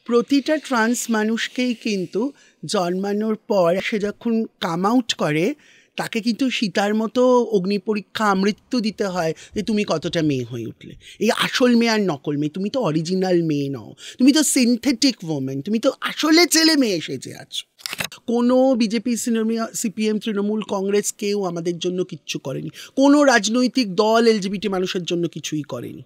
প্রতিটা ট্রান্স মানুষকেই কিন্তু জন্মানোর পর সে যখন কাম আউট করে তাকে কিন্তু সীতার মতো অগ্নিপরীক্ষা আমৃত্যু দিতে হয় যে তুমি কতটা মেয়ে হয়ে উঠলে। এই আসল মেয়ে আর নকল মেয়ে, তুমি তো অরিজিনাল মেয়ে নও, তুমি তো সিনথেটিক ওমেন, তুমি তো আসলে ছেলে মেয়ে সেজে আছো। কোনো বিজেপি, সিপিএম, তৃণমূল, কংগ্রেস কেউ আমাদের জন্য কিচ্ছু করেনি, কোনো রাজনৈতিক দল এলজিবিটি মানুষের জন্য কিছুই করেনি।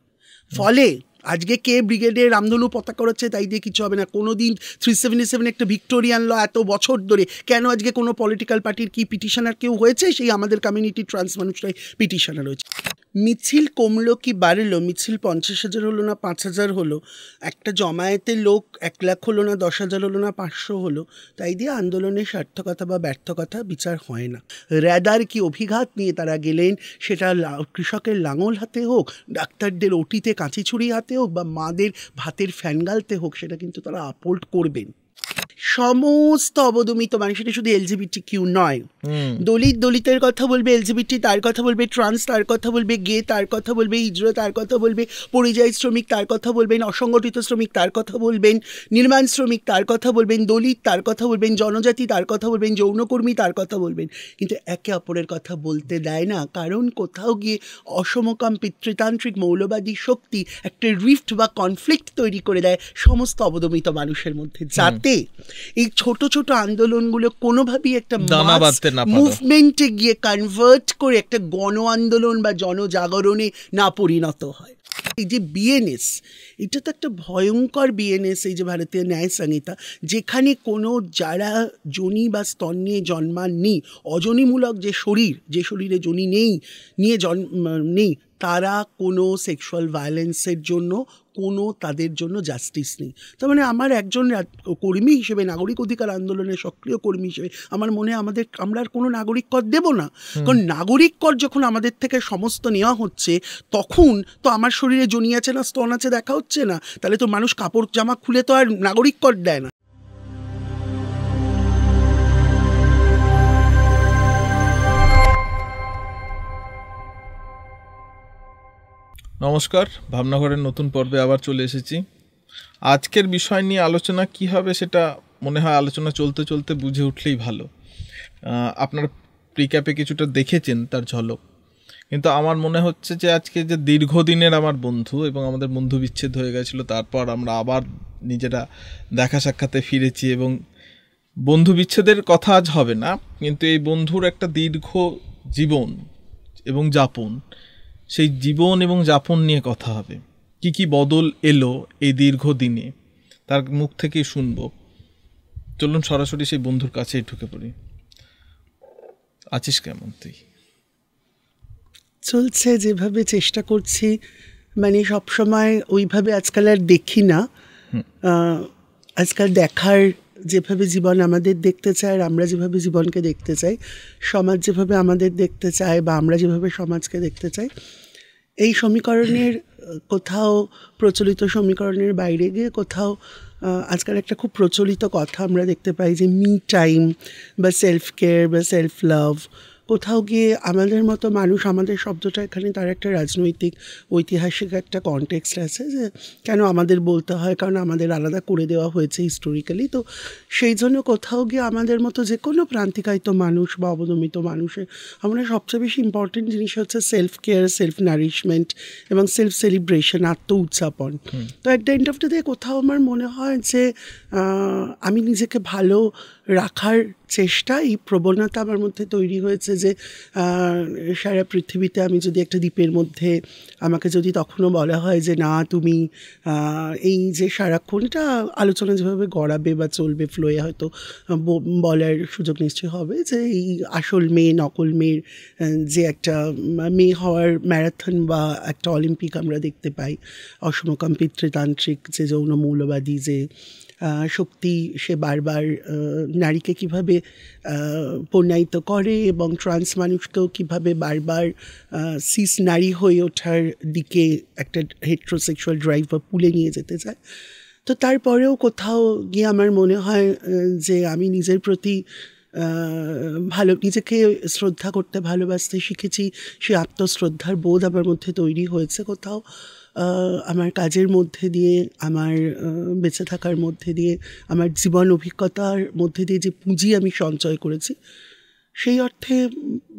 ফলে আজকে কে ব্রিগেডে রামধনু পতাকা করাচ্ছে তাই দিয়ে কিছু হবে না। কোনো দিন 377 একটা ভিক্টোরিয়ান ল এত বছর ধরে কেন আজকে কোনো পলিটিক্যাল পার্টির কি পিটিশনার কেউ হয়েছে? সেই আমাদের কমিউনিটি ট্রান্স মানুষরাই পিটিশনার হয়েছে। মিছিল কমলো কি বাড়লো? মিছিল 50,000 হলো না 5,000 হলো, একটা জমায়েতের লোক 1 লাখ হলো না 10,000 হলো না 500 হলো, তাই দিয়ে আন্দোলনের সার্থকতা বা ব্যর্থকতা বিচার হয় না। র্যাদার কি অভিঘাত নিয়ে তারা গেলেন, সেটা কৃষকের লাঙল হাতে হোক, ডাক্তারদের ওটিতে কাঁচি ছুরি হাতে হোক, বা মাদের ভাতের ফ্যান গালতে হোক, সেটা কিন্তু তারা আপোল্ড করবেন। সমস্ত অবদমিত মানুষ, এটা শুধু এলজিবিটি কিউ নয়, দলিতের কথা বলবে, এলজিবিটি তার কথা বলবে, ট্রান্স তার কথা বলবে, গে তার কথা বলবে, হিজড়া তার কথা বলবে, পরিযায়ী শ্রমিক তার কথা বলবেন, অসংগঠিত শ্রমিক তার কথা বলবেন, নির্মাণ শ্রমিক তার কথা বলবেন, দলিত তার কথা বলবেন, জনজাতি তার কথা বলবেন, যৌনকর্মী তার কথা বলবেন, কিন্তু একে অপরের কথা বলতে দেয় না। কারণ কোথাও গিয়ে অসমকাম পিতৃতান্ত্রিক মৌলবাদী শক্তি একটা রিফট বা কনফ্লিক্ট তৈরি করে দেয় সমস্ত অবদমিত মানুষের মধ্যে, যাতে এই ছোট ছোট আন্দোলনগুলো কোনোভাবেই একটা মুভমেন্টে গিয়ে কনভার্ট করে একটা গণ আন্দোলন বা জনজাগরণে না পরিণত হয়। এই যে বিএনএস, এটা তো একটা ভয়ঙ্কর বিএনএস, এই যে ভারতীয় ন্যায় সংহিতা, যেখানে কোনো যারা যোনি বা স্তন নিয়ে জন্মাননি, অজনীমূলক যে শরীর, যে শরীরে যোনি নেই, নেই, তারা কোনো সেক্সুয়াল ভায়োলেন্সের জন্য কোনো তাদের জন্য জাস্টিস নেই। তার মানে আমার একজন কর্মী হিসেবে, নাগরিক অধিকার আন্দোলনের সক্রিয় কর্মী হিসেবে আমার মনে হয় আমরা আর কোনো নাগরিক কর দেব না। কারণ নাগরিক কর যখন আমাদের থেকে সমস্ত নেওয়া হচ্ছে, তখন তো আমার শরীরে যোনি আছে না স্তন আছে দেখা হচ্ছে না, তাহলে তো মানুষ কাপড় জামা খুলে তো আর নাগরিক কর দেয় না। নমস্কার, ভাবনাঘরের নতুন পর্বে আবার চলে এসেছি। আজকের বিষয় নিয়ে আলোচনা কি হবে সেটা মনে হয় আলোচনা চলতে চলতে বুঝে উঠলেই ভালো। আপনারা প্রিক্যাপে কিছুটা দেখেছেন তার ঝলক, কিন্তু আমার মনে হচ্ছে যে আজকে যে দীর্ঘদিনের আমার বন্ধু এবং আমাদের বন্ধু বিচ্ছেদ হয়ে গেছিলো, তারপর আমরা আবার নিজেরা দেখা সাক্ষাতে ফিরেছি, এবং বন্ধু বিচ্ছেদের কথা আজ হবে না, কিন্তু এই বন্ধুর একটা দীর্ঘ জীবন এবং যাপন, সেই জীবন এবং যাপন নিয়ে কথা হবে। কি কি বদল এলো এই দীর্ঘদিনে তার মুখ থেকেই শুনবো। চলুন সরাসরি সেই বন্ধুর কাছেই ঢুকে পড়ি। আছিস কেমন তুই? চলছে, যেভাবে চেষ্টা করছি, মানে সবসময় ওইভাবে আজকাল আর দেখি না। আজকাল দেখার যেভাবে জীবন আমাদের দেখতে চায়, আর আমরা যেভাবে জীবনকে দেখতে চাই, সমাজ যেভাবে আমাদের দেখতে চায় বা আমরা যেভাবে সমাজকে দেখতে চাই, এই সমীকরণের কোথাও প্রচলিত সমীকরণের বাইরে গিয়ে কোথাও আজকাল একটা খুব প্রচলিত কথা আমরা দেখতে পাই যে মি টাইম বা সেলফ কেয়ার বা সেলফ লাভ, কোথাও গিয়ে আমাদের মতো মানুষ, আমাদের শব্দটা এখানে তার একটা রাজনৈতিক ঐতিহাসিক একটা কনটেক্সট আছে যে কেন আমাদের বলতে হয়, কারণ আমাদের আলাদা করে দেওয়া হয়েছে হিস্টোরিক্যালি। তো সেই জন্য কোথাও গিয়ে আমাদের মতো যে কোনো প্রান্তিকায়িত মানুষ বা অবদমিত মানুষের আমাদের সবচেয়ে বেশি ইম্পর্টেন্ট জিনিস হচ্ছে সেলফ কেয়ার, সেলফ নারিশমেন্ট এবং সেলফ সেলিব্রেশন, আত্ম উদযাপন। তো at the end of the day কোথাও আমার মনে হয় যে আমি নিজেকে ভালো রাখার চেষ্টা, এই প্রবণতা আমার মধ্যে তৈরি হয়েছে যে সারা পৃথিবীতে আমি যদি একটা দ্বীপের মধ্যে, আমাকে যদি তখনও বলা হয় যে না তুমি এই যে সারাক্ষণ, এটা আলোচনা যেভাবে গড়াবে বা চলবে ফ্লোয়ে হয়তো বলার সুযোগ নিশ্চয়ই হবে যে এই আসল মেয়ে নকল মেয়ের যে একটা মেয়ে হওয়ার ম্যারাথন বা একটা অলিম্পিক আমরা দেখতে পাই, অসমকাম পিতৃতান্ত্রিক যে যৌন মৌলবাদী যে শক্তি, সে বারবার নারীকে কিভাবে পণ্যায়িত করে এবং ট্রান্স মানুষকেও কিভাবে বারবার সিস নারী হয়ে ওঠার দিকে একটা হেট্রোসেক্সুয়াল ড্রাইভ বা পুলে নিয়ে যেতে চায়। তো তারপরেও কোথাও গিয়ে আমার মনে হয় যে আমি নিজের প্রতি ভালো নিজেকে শ্রদ্ধা করতে ভালোবাসতে শিখেছি, সে আত্মশ্রদ্ধার বোধ আমার মধ্যে তৈরি হয়েছে কোথাও, আমার কাজের মধ্যে দিয়ে, আমার বেঁচে থাকার মধ্যে দিয়ে, আমার জীবন অভিজ্ঞতার মধ্যে দিয়ে যে পুঁজি আমি সঞ্চয় করেছি, সেই অর্থে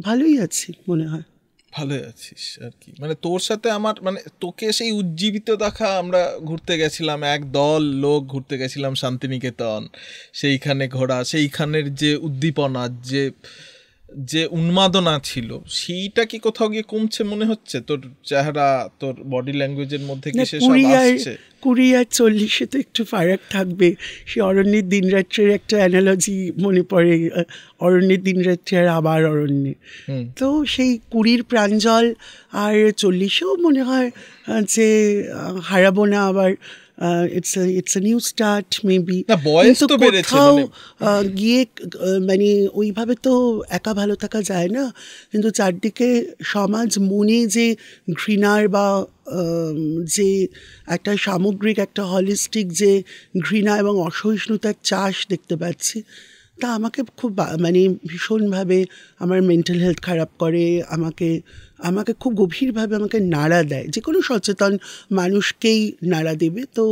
ভালোই আছি মনে হয়। ভালোই আছিস আর কি, মানে তোর সাথে আমার মানে তোকে সেই উজ্জীবিত দেখা, আমরা ঘুরতে গেছিলাম এক দল লোক, ঘুরতে গেছিলাম শান্তিনিকেতন, সেইখানে ঘোরা, সেইখানের যে উদ্দীপনা, যে উন্মাদনা ছিল, সেইটা কি কোথাও গিয়ে কমছে মনে হচ্ছে? তোর চেহারা, তোর বডি ল্যাঙ্গুয়েজের মধ্যে কি সেসব আসছে? 20 আর 40 তো একটু ফারাক থাকবে। সে অরণ্যের দিনরাত্রের একটা অ্যানালজি মনে পড়ে, অরণ্যের দিনরাত্রে আর আবার অরণ্যে। তো সেই 20 প্রাঞ্জল আর 40-এও মনে হয় যে হারাবো না আবার। It's a new start maybe. কিন্তু কোথাও গিয়ে মানে ওইভাবে তো একা ভালো থাকা যায় না, কিন্তু চারদিকে সমাজ মনে যে ঘৃণার বা যে একটা সামগ্রিক, একটা হলিস্টিক যে ঘৃণা এবং অসহিষ্ণুতার চাষ দেখতে পাচ্ছি, তা আমাকে খুব মানে ভীষণভাবে আমার মেন্টাল হেলথ খারাপ করে, আমাকে খুব গভীরভাবে আমাকে নাড়া দেয়। যে কোনো সচেতন মানুষকেই নাড়া দেবে, তো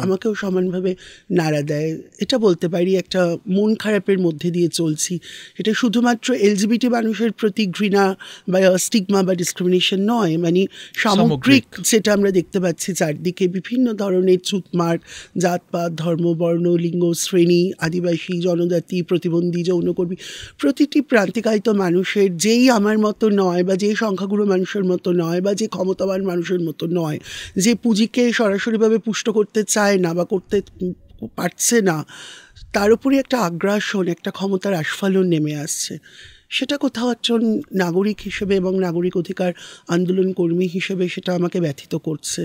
আমাকেও সমানভাবে নাড়া দেয়। এটা বলতে পারি একটা মন খারাপের মধ্যে দিয়ে চলছি। এটা শুধুমাত্র এলজিবিটি মানুষের প্রতি ঘৃণা বা স্টিগমা বা ডিসক্রিমিনেশন নয়, মানে সামগ্রিক যেটা আমরা দেখতে পাচ্ছি চারদিকে, বিভিন্ন ধরনের ছুতমার্ক, জাতপাত, ধর্ম, বর্ণ, লিঙ্গ, শ্রেণী, আদিবাসী, জনজাতি, প্রতিবন্ধী, যৌনকর্মী, প্রতিটি প্রান্তিকায়িত মানুষের, যেই আমার মতো নয় বা যে সংখ্যাগুরু মানুষের মতো নয় বা যে ক্ষমতাবান মানুষের মতো নয়, যে পুঁজিকে সরাসরিভাবে পুষ্ট করতে চায় না বা করতে পারছে না, তার উপরে একটা আগ্রাসন, একটা ক্ষমতার আস্ফালন নেমে আসছে। সেটা কোথাও একজন নাগরিক হিসেবে এবং নাগরিক অধিকার আন্দোলন কর্মী হিসেবে সেটা আমাকে ব্যথিত করছে।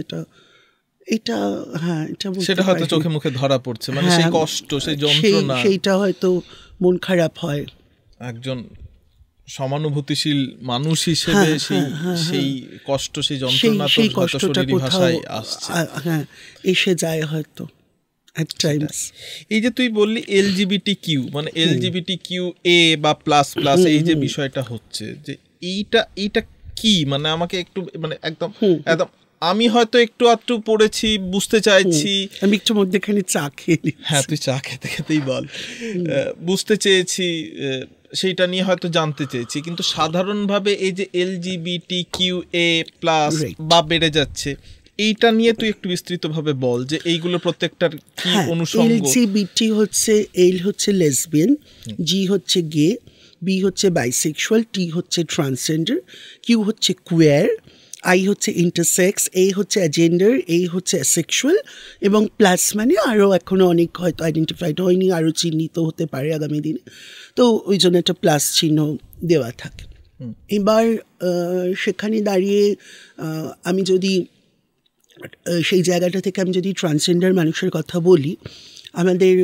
এটা হ্যাঁ, সেটা হয়তো চোখে মুখে ধরা পড়ছে, মানে সেই কষ্ট, সেই যন্ত্রণা, সেইটা হয়তো মন খারাপ হয়। একজন সমানুভূতিশীল মানুষ হিসেবে সেই কষ্ট, সেই যন্ত্রণা তো হয়তো শরীরী ভাষায় আসছে, হ্যাঁ, এসে যায় হয়তো at times। এই যে তুই বললি LGBTQ, মানে LGBTQ A বা প্লাস প্লাস, এই যে বিষয়টা হচ্ছে, যে এইটা কি, মানে আমাকে একটু মানে একদম আমি হয়তো একটু আধটু পড়েছি, বুঝতে চাইছি। আমি একটু মধ্যেখানে চা খেয়ে, হ্যাঁ তুই চা খেতে খেতেই বল, বুঝতে চেয়েছি, সেইটা নিয়ে হয়তো জানতে চেয়েছি, কিন্তু সাধারণভাবে এই যে LGBTQA+ বা বেড়ে যাচ্ছে, এইটা নিয়ে তুই একটু বিস্তৃতভাবে বল, যে এইগুলো প্রত্যেকটার কি অনুষঙ্গ। LGBT হচ্ছে, L হচ্ছে লেসবিয়ান, G হচ্ছে গে, B হচ্ছে বাইসেক্সুয়াল, T হচ্ছে ট্রান্সজেন্ডার, Q হচ্ছে কুয়ার, I হচ্ছে ইন্টারসেক্স, A হচ্ছে অ্যাজেন্ডার, A হচ্ছে অ্যাসেক্সুয়াল, এবং প্লাস মানে আরও এখনও অনেক হয়তো আইডেন্টিফাইড হয়নি, আরও চিহ্নিত হতে পারে আগামী দিনে, তো ওই জন্য একটা প্লাস চিহ্ন দেওয়া থাকে। এবার সেখানে দাঁড়িয়ে আমি যদি সেই জায়গাটা থেকে আমি যদি ট্রান্সজেন্ডার মানুষের কথা বলি, আমাদের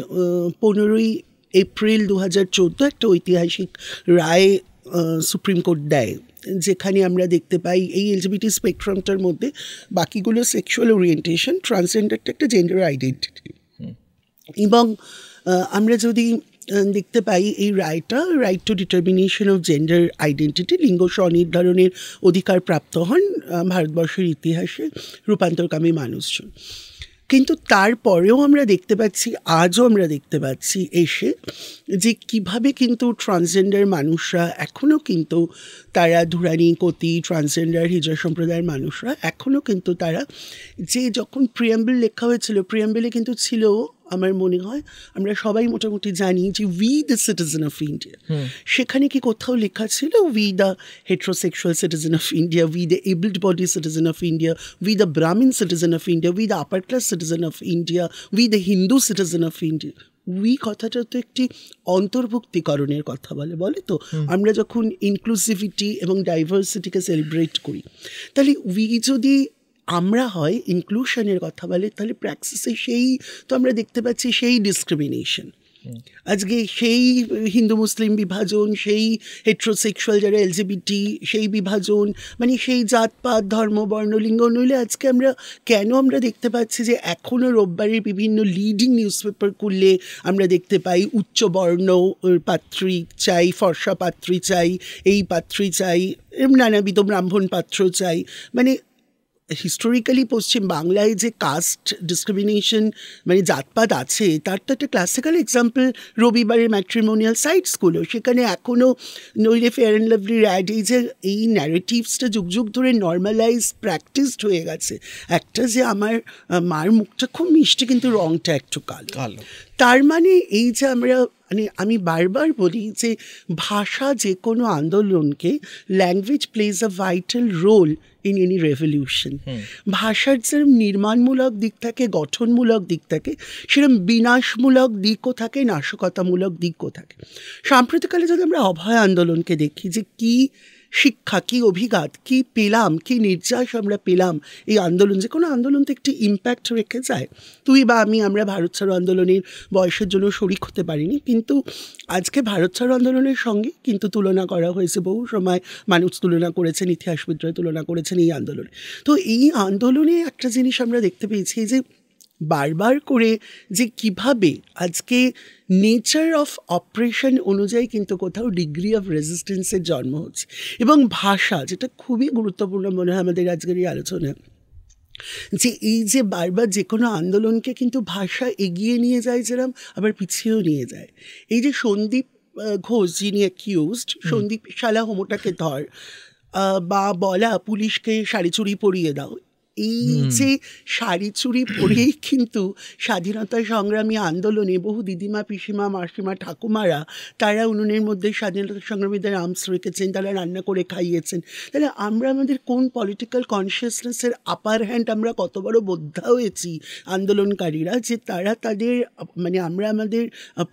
15ই এপ্রিল 2014 একটা ঐতিহাসিক রায় সুপ্রিম কোর্ট দেয়, যেখানে আমরা দেখতে পাই এই এলজিবিটি স্পেকট্রামটার মধ্যে বাকিগুলো সেক্সুয়াল ওরিয়েন্টেশন, ট্রান্সজেন্ডারটা একটা জেন্ডার আইডেন্টিটি। এবং আমরা যদি দেখতে পাই এই রায়টা, right two determination of gender identity, লিঙ্গ স্বনির্ধারণের অধিকার প্রাপ্ত হন ভারতবর্ষের ইতিহাসে রূপান্তরকামী মানুষজন। কিন্তু তারপরেও আমরা দেখতে পাচ্ছি, আজও আমরা দেখতে পাচ্ছি এসে, যে কিভাবে কিন্তু ট্রান্সজেন্ডার মানুষরা এখনও কিন্তু তারা ধুরানি, কতি, ট্রান্সজেন্ডার হিজড়া সম্প্রদায়ের মানুষরা এখনও কিন্তু তারা, যে যখন প্রিয়াম্বল লেখা হয়েছিল, প্রিয়াম্বলে কিন্তু ছিল, আমার মনে হয় আমরা সবাই মোটামুটি জানি যে we the citizen of India, সেখানে কি কোথাও লেখা ছিল we the heterosexual citizen of India, we the abled body citizen of India, we the Brahmin citizen of India, we the upper class citizen of India, we the Hindu citizen of India? We কথাটা তো একটি অন্তর্ভুক্তিকরণের কথা বলে তো, আমরা যখন inclusivity এবং ডাইভার্সিটিকে সেলিব্রেট করি, তাহলে উই যদি আমরা হয় ইনক্লুশনের কথা বলে, তাহলে প্র্যাকটিসে সেই তো আমরা দেখতে পাচ্ছি সেই ডিসক্রিমিনেশন। আজকে সেই হিন্দু মুসলিম বিভাজন, সেই হেট্রোসেক্সুয়াল যারা এলজিবিটি, সেই বিভাজন, মানে সেই জাতপাত ধর্ম বর্ণ লিঙ্গ, নইলে আজকে আমরা দেখতে পাচ্ছি যে এখনও রোববারের বিভিন্ন লিডিং নিউজ পেপার খুললে আমরা দেখতে পাই উচ্চ বর্ণ পাত্রী চাই, ফর্সা পাত্রী চাই, এই পাত্রী চাই, নানাবিধ ব্রাহ্মণ পাত্র চাই। মানে হিস্টোরিক্যালি পশ্চিম বাংলায় যে কাস্ট ডিসক্রিমিনেশন মানে জাতপাত আছে, তার তো একটা ক্লাসিক্যাল এক্সাম্পল রবিবারের ম্যাট্রিমোনিয়াল সাইটসগুলো। সেখানে এখনও নইলে ফেয়ার অ্যান্ড লাভলি র্যাড, এই ন্যারেটিভসটা যুগ যুগ ধরে নর্মালাইজ প্র্যাকটিসড হয়ে গেছে। একটা যে আমার মার মুখটা খুব মিষ্টি কিন্তু রংটা একটু কালো, তার মানে এই যে আমি বারবার বলি যে ভাষা যে কোনো আন্দোলনকে, language plays a vital role in any revolution. ভাষার যেরকম নির্মাণমূলক দিক থাকে, গঠনমূলক দিক থাকে, সেরকম বিনাশমূলক দিকও থাকে, নাশকতামূলক দিকও থাকে। সাম্প্রতিককালে যদি আমরা অভয় আন্দোলনকে দেখি, যে কী শিক্ষা, কী অভিঘাত, কী পেলাম, কী নির্যাস আমরা পেলাম এই আন্দোলন। যে কোনো আন্দোলন তো একটি ইম্প্যাক্ট রেখে যায়। তুই বা আমরা ভারত ছাড়ো আন্দোলনের বয়সের জন্য শরিক হতে পারিনি, কিন্তু আজকে ভারত ছাড়ো আন্দোলনের সঙ্গে কিন্তু তুলনা করা হয়েছে, বহু সময় মানুষ তুলনা করেছেন, ইতিহাসবিদরা তুলনা করেছেন এই আন্দোলনে। তো এই আন্দোলনে একটা জিনিস আমরা দেখতে পেয়েছি যে বারবার করে যে কিভাবে আজকে নেচার অফ অপারেশন অনুযায়ী কিন্তু কোথাও ডিগ্রি অফ রেজিস্ট্যান্সের জন্ম হচ্ছে। এবং ভাষা, যেটা খুবই গুরুত্বপূর্ণ মনে হয় আমাদের আজকের এই আলোচনা, যে এই যে বারবার যে কোনো আন্দোলনকে কিন্তু ভাষা এগিয়ে নিয়ে যায়, যেরকম আবার পিছিয়েও নিয়ে যায়। এই যে সন্দীপ ঘোষ যিনি অ্যাকিউজড, সন্দীপ শালা হোমোটাকে ধর, বা বলা পুলিশকে শাড়ি চুড়ি পরিয়ে দাও, এই যে শাড়ি চুড়ি পরেই কিন্তু স্বাধীনতা সংগ্রামী আন্দোলনে বহু দিদিমা, পিসিমা, মাসিমা, ঠাকুমারা তারা উনুনের মধ্যে স্বাধীনতা সংগ্রামীদের আর্মস রেখেছেন, তারা রান্না করে খাইয়েছেন। তাহলে আমরা আমাদের কোন পলিটিক্যাল কনসিয়াসনেসের আপার হ্যান্ড আমরা কত বড় বোদ্ধা হয়েছি আন্দোলনকারীরা, যে তারা তাদের আমরা আমাদের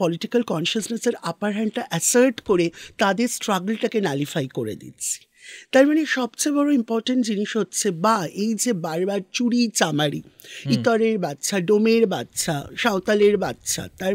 পলিটিক্যাল কনসিয়াসনেসের আপার হ্যান্ডটা অ্যাসার্ট করে তাদের স্ট্রাগলটাকে নালিফাই করে দিচ্ছি। তার মানে সবচেয়ে বড় ইম্পর্টেন্ট জিনিস হচ্ছে, বা এই যে বারবার চুরি চামারি, ইতরের বাচ্চা, ডোমের বাচ্চা, সাঁওতালের বাচ্চা, তার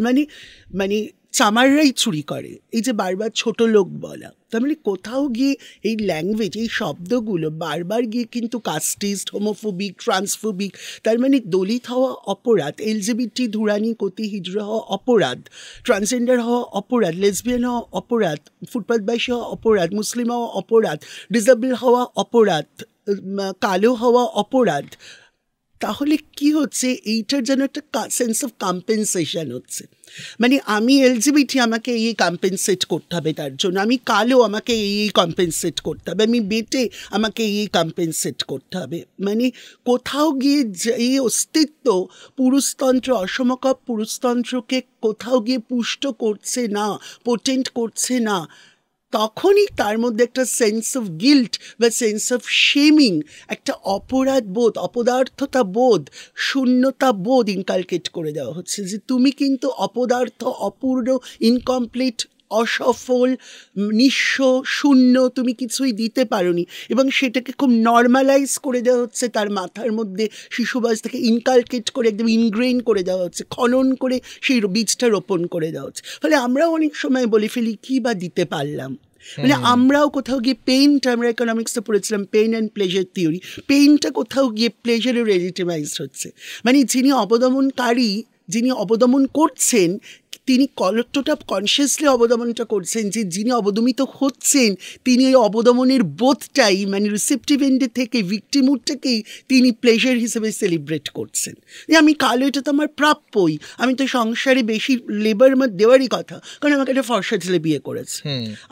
মানে চামাররাই চুরি করে, এই যে বারবার ছোট লোক বলা, তার মানে কোথাও গিয়ে এই ল্যাঙ্গুয়েজ, এই শব্দগুলো বারবার গিয়ে কিন্তু কাস্টিস্ট, হোমোফোবিক, ট্রান্সফোবিক, তার মানে দলিত হওয়া অপরাধ, এলজিবিটি, ধুরানি, কতি, হিজড়া হওয়া অপরাধ, ট্রান্সজেন্ডার হওয়া অপরাধ, লেসবিয়ান হওয়া অপরাধ, ফুটপাথবাসী হওয়া অপরাধ, মুসলিম হওয়া অপরাধ, ডিসেবল হওয়া অপরাধ, কালো হওয়া অপরাধ। তাহলে কি হচ্ছে, এইটার যেন একটা সেন্স অফ কম্পেনসেশন হচ্ছে। মানে আমি এলজিবিটি, আমাকে এই কম্পেনসেট করতে হবে, তার জন্য আমি কালো, আমাকে এই কম্পেনসেট করতে হবে, আমি বেটে, আমাকে এই কম্পেনসেট করতে হবে। মানে কোথাও গিয়ে এই অস্তিত্ব পুরুষতন্ত্র, অসমকপ পুরুষতন্ত্রকে কোথাও গিয়ে পুষ্ট করছে না, পোটেন্ট করছে না, তখনই তার মধ্যে একটা সেন্স অফ গিল্ট বা সেন্স অফ শেমিং, একটা অপরাধ বোধ, অপদার্থতা বোধ, শূন্যতা বোধ ইনকালকেট করে দেওয়া হচ্ছে, যে তুমি কিন্তু অপদার্থ, অপূর্ণ, ইনকমপ্লিট, অসফল, নিঃস্ব, শূন্য, তুমি কিছুই দিতে পারোনি। এবং সেটাকে খুব নর্মালাইজ করে দেওয়া হচ্ছে, তার মাথার মধ্যে শিশুবয়স থেকে ইনকালকেট করে একদম ইনগ্রেইন করে দেওয়া হচ্ছে, খনন করে সেই বীজটা রোপণ করে দেওয়া হচ্ছে। ফলে আমরাও অনেক সময় বলে ফেলি, কী বা দিতে পারলাম। মানে আমরাও কোথাও গিয়ে পেইনটা, আমরা ইকোনমিক্সে পড়েছিলাম পেইন অ্যান্ড প্লেজার থিওরি, পেইনটা কোথাও গিয়ে প্লেজারে লেজিটিমাইজড হচ্ছে। মানে যিনি অবদমনকারী, যিনি অবদমন করছেন, তিনি কতটা কনসিয়াসলি অবদমনটা করছেন, যে যিনি অবদমিত হচ্ছেন তিনি ওই অবদমনের বোধটাই, মানে রিসেপটিভ এন্ডে থেকে ভিক্টিমুডটাকেই তিনি প্লেজার হিসেবে সেলিব্রেট করছেন, যে আমি কালো, এটা তো আমার প্রাপ্যই, আমি তো সংসারে বেশি লেবার দেওয়ারই কথা, কারণ আমাকে একটা ফর্সা ছেলে বিয়ে করেছে,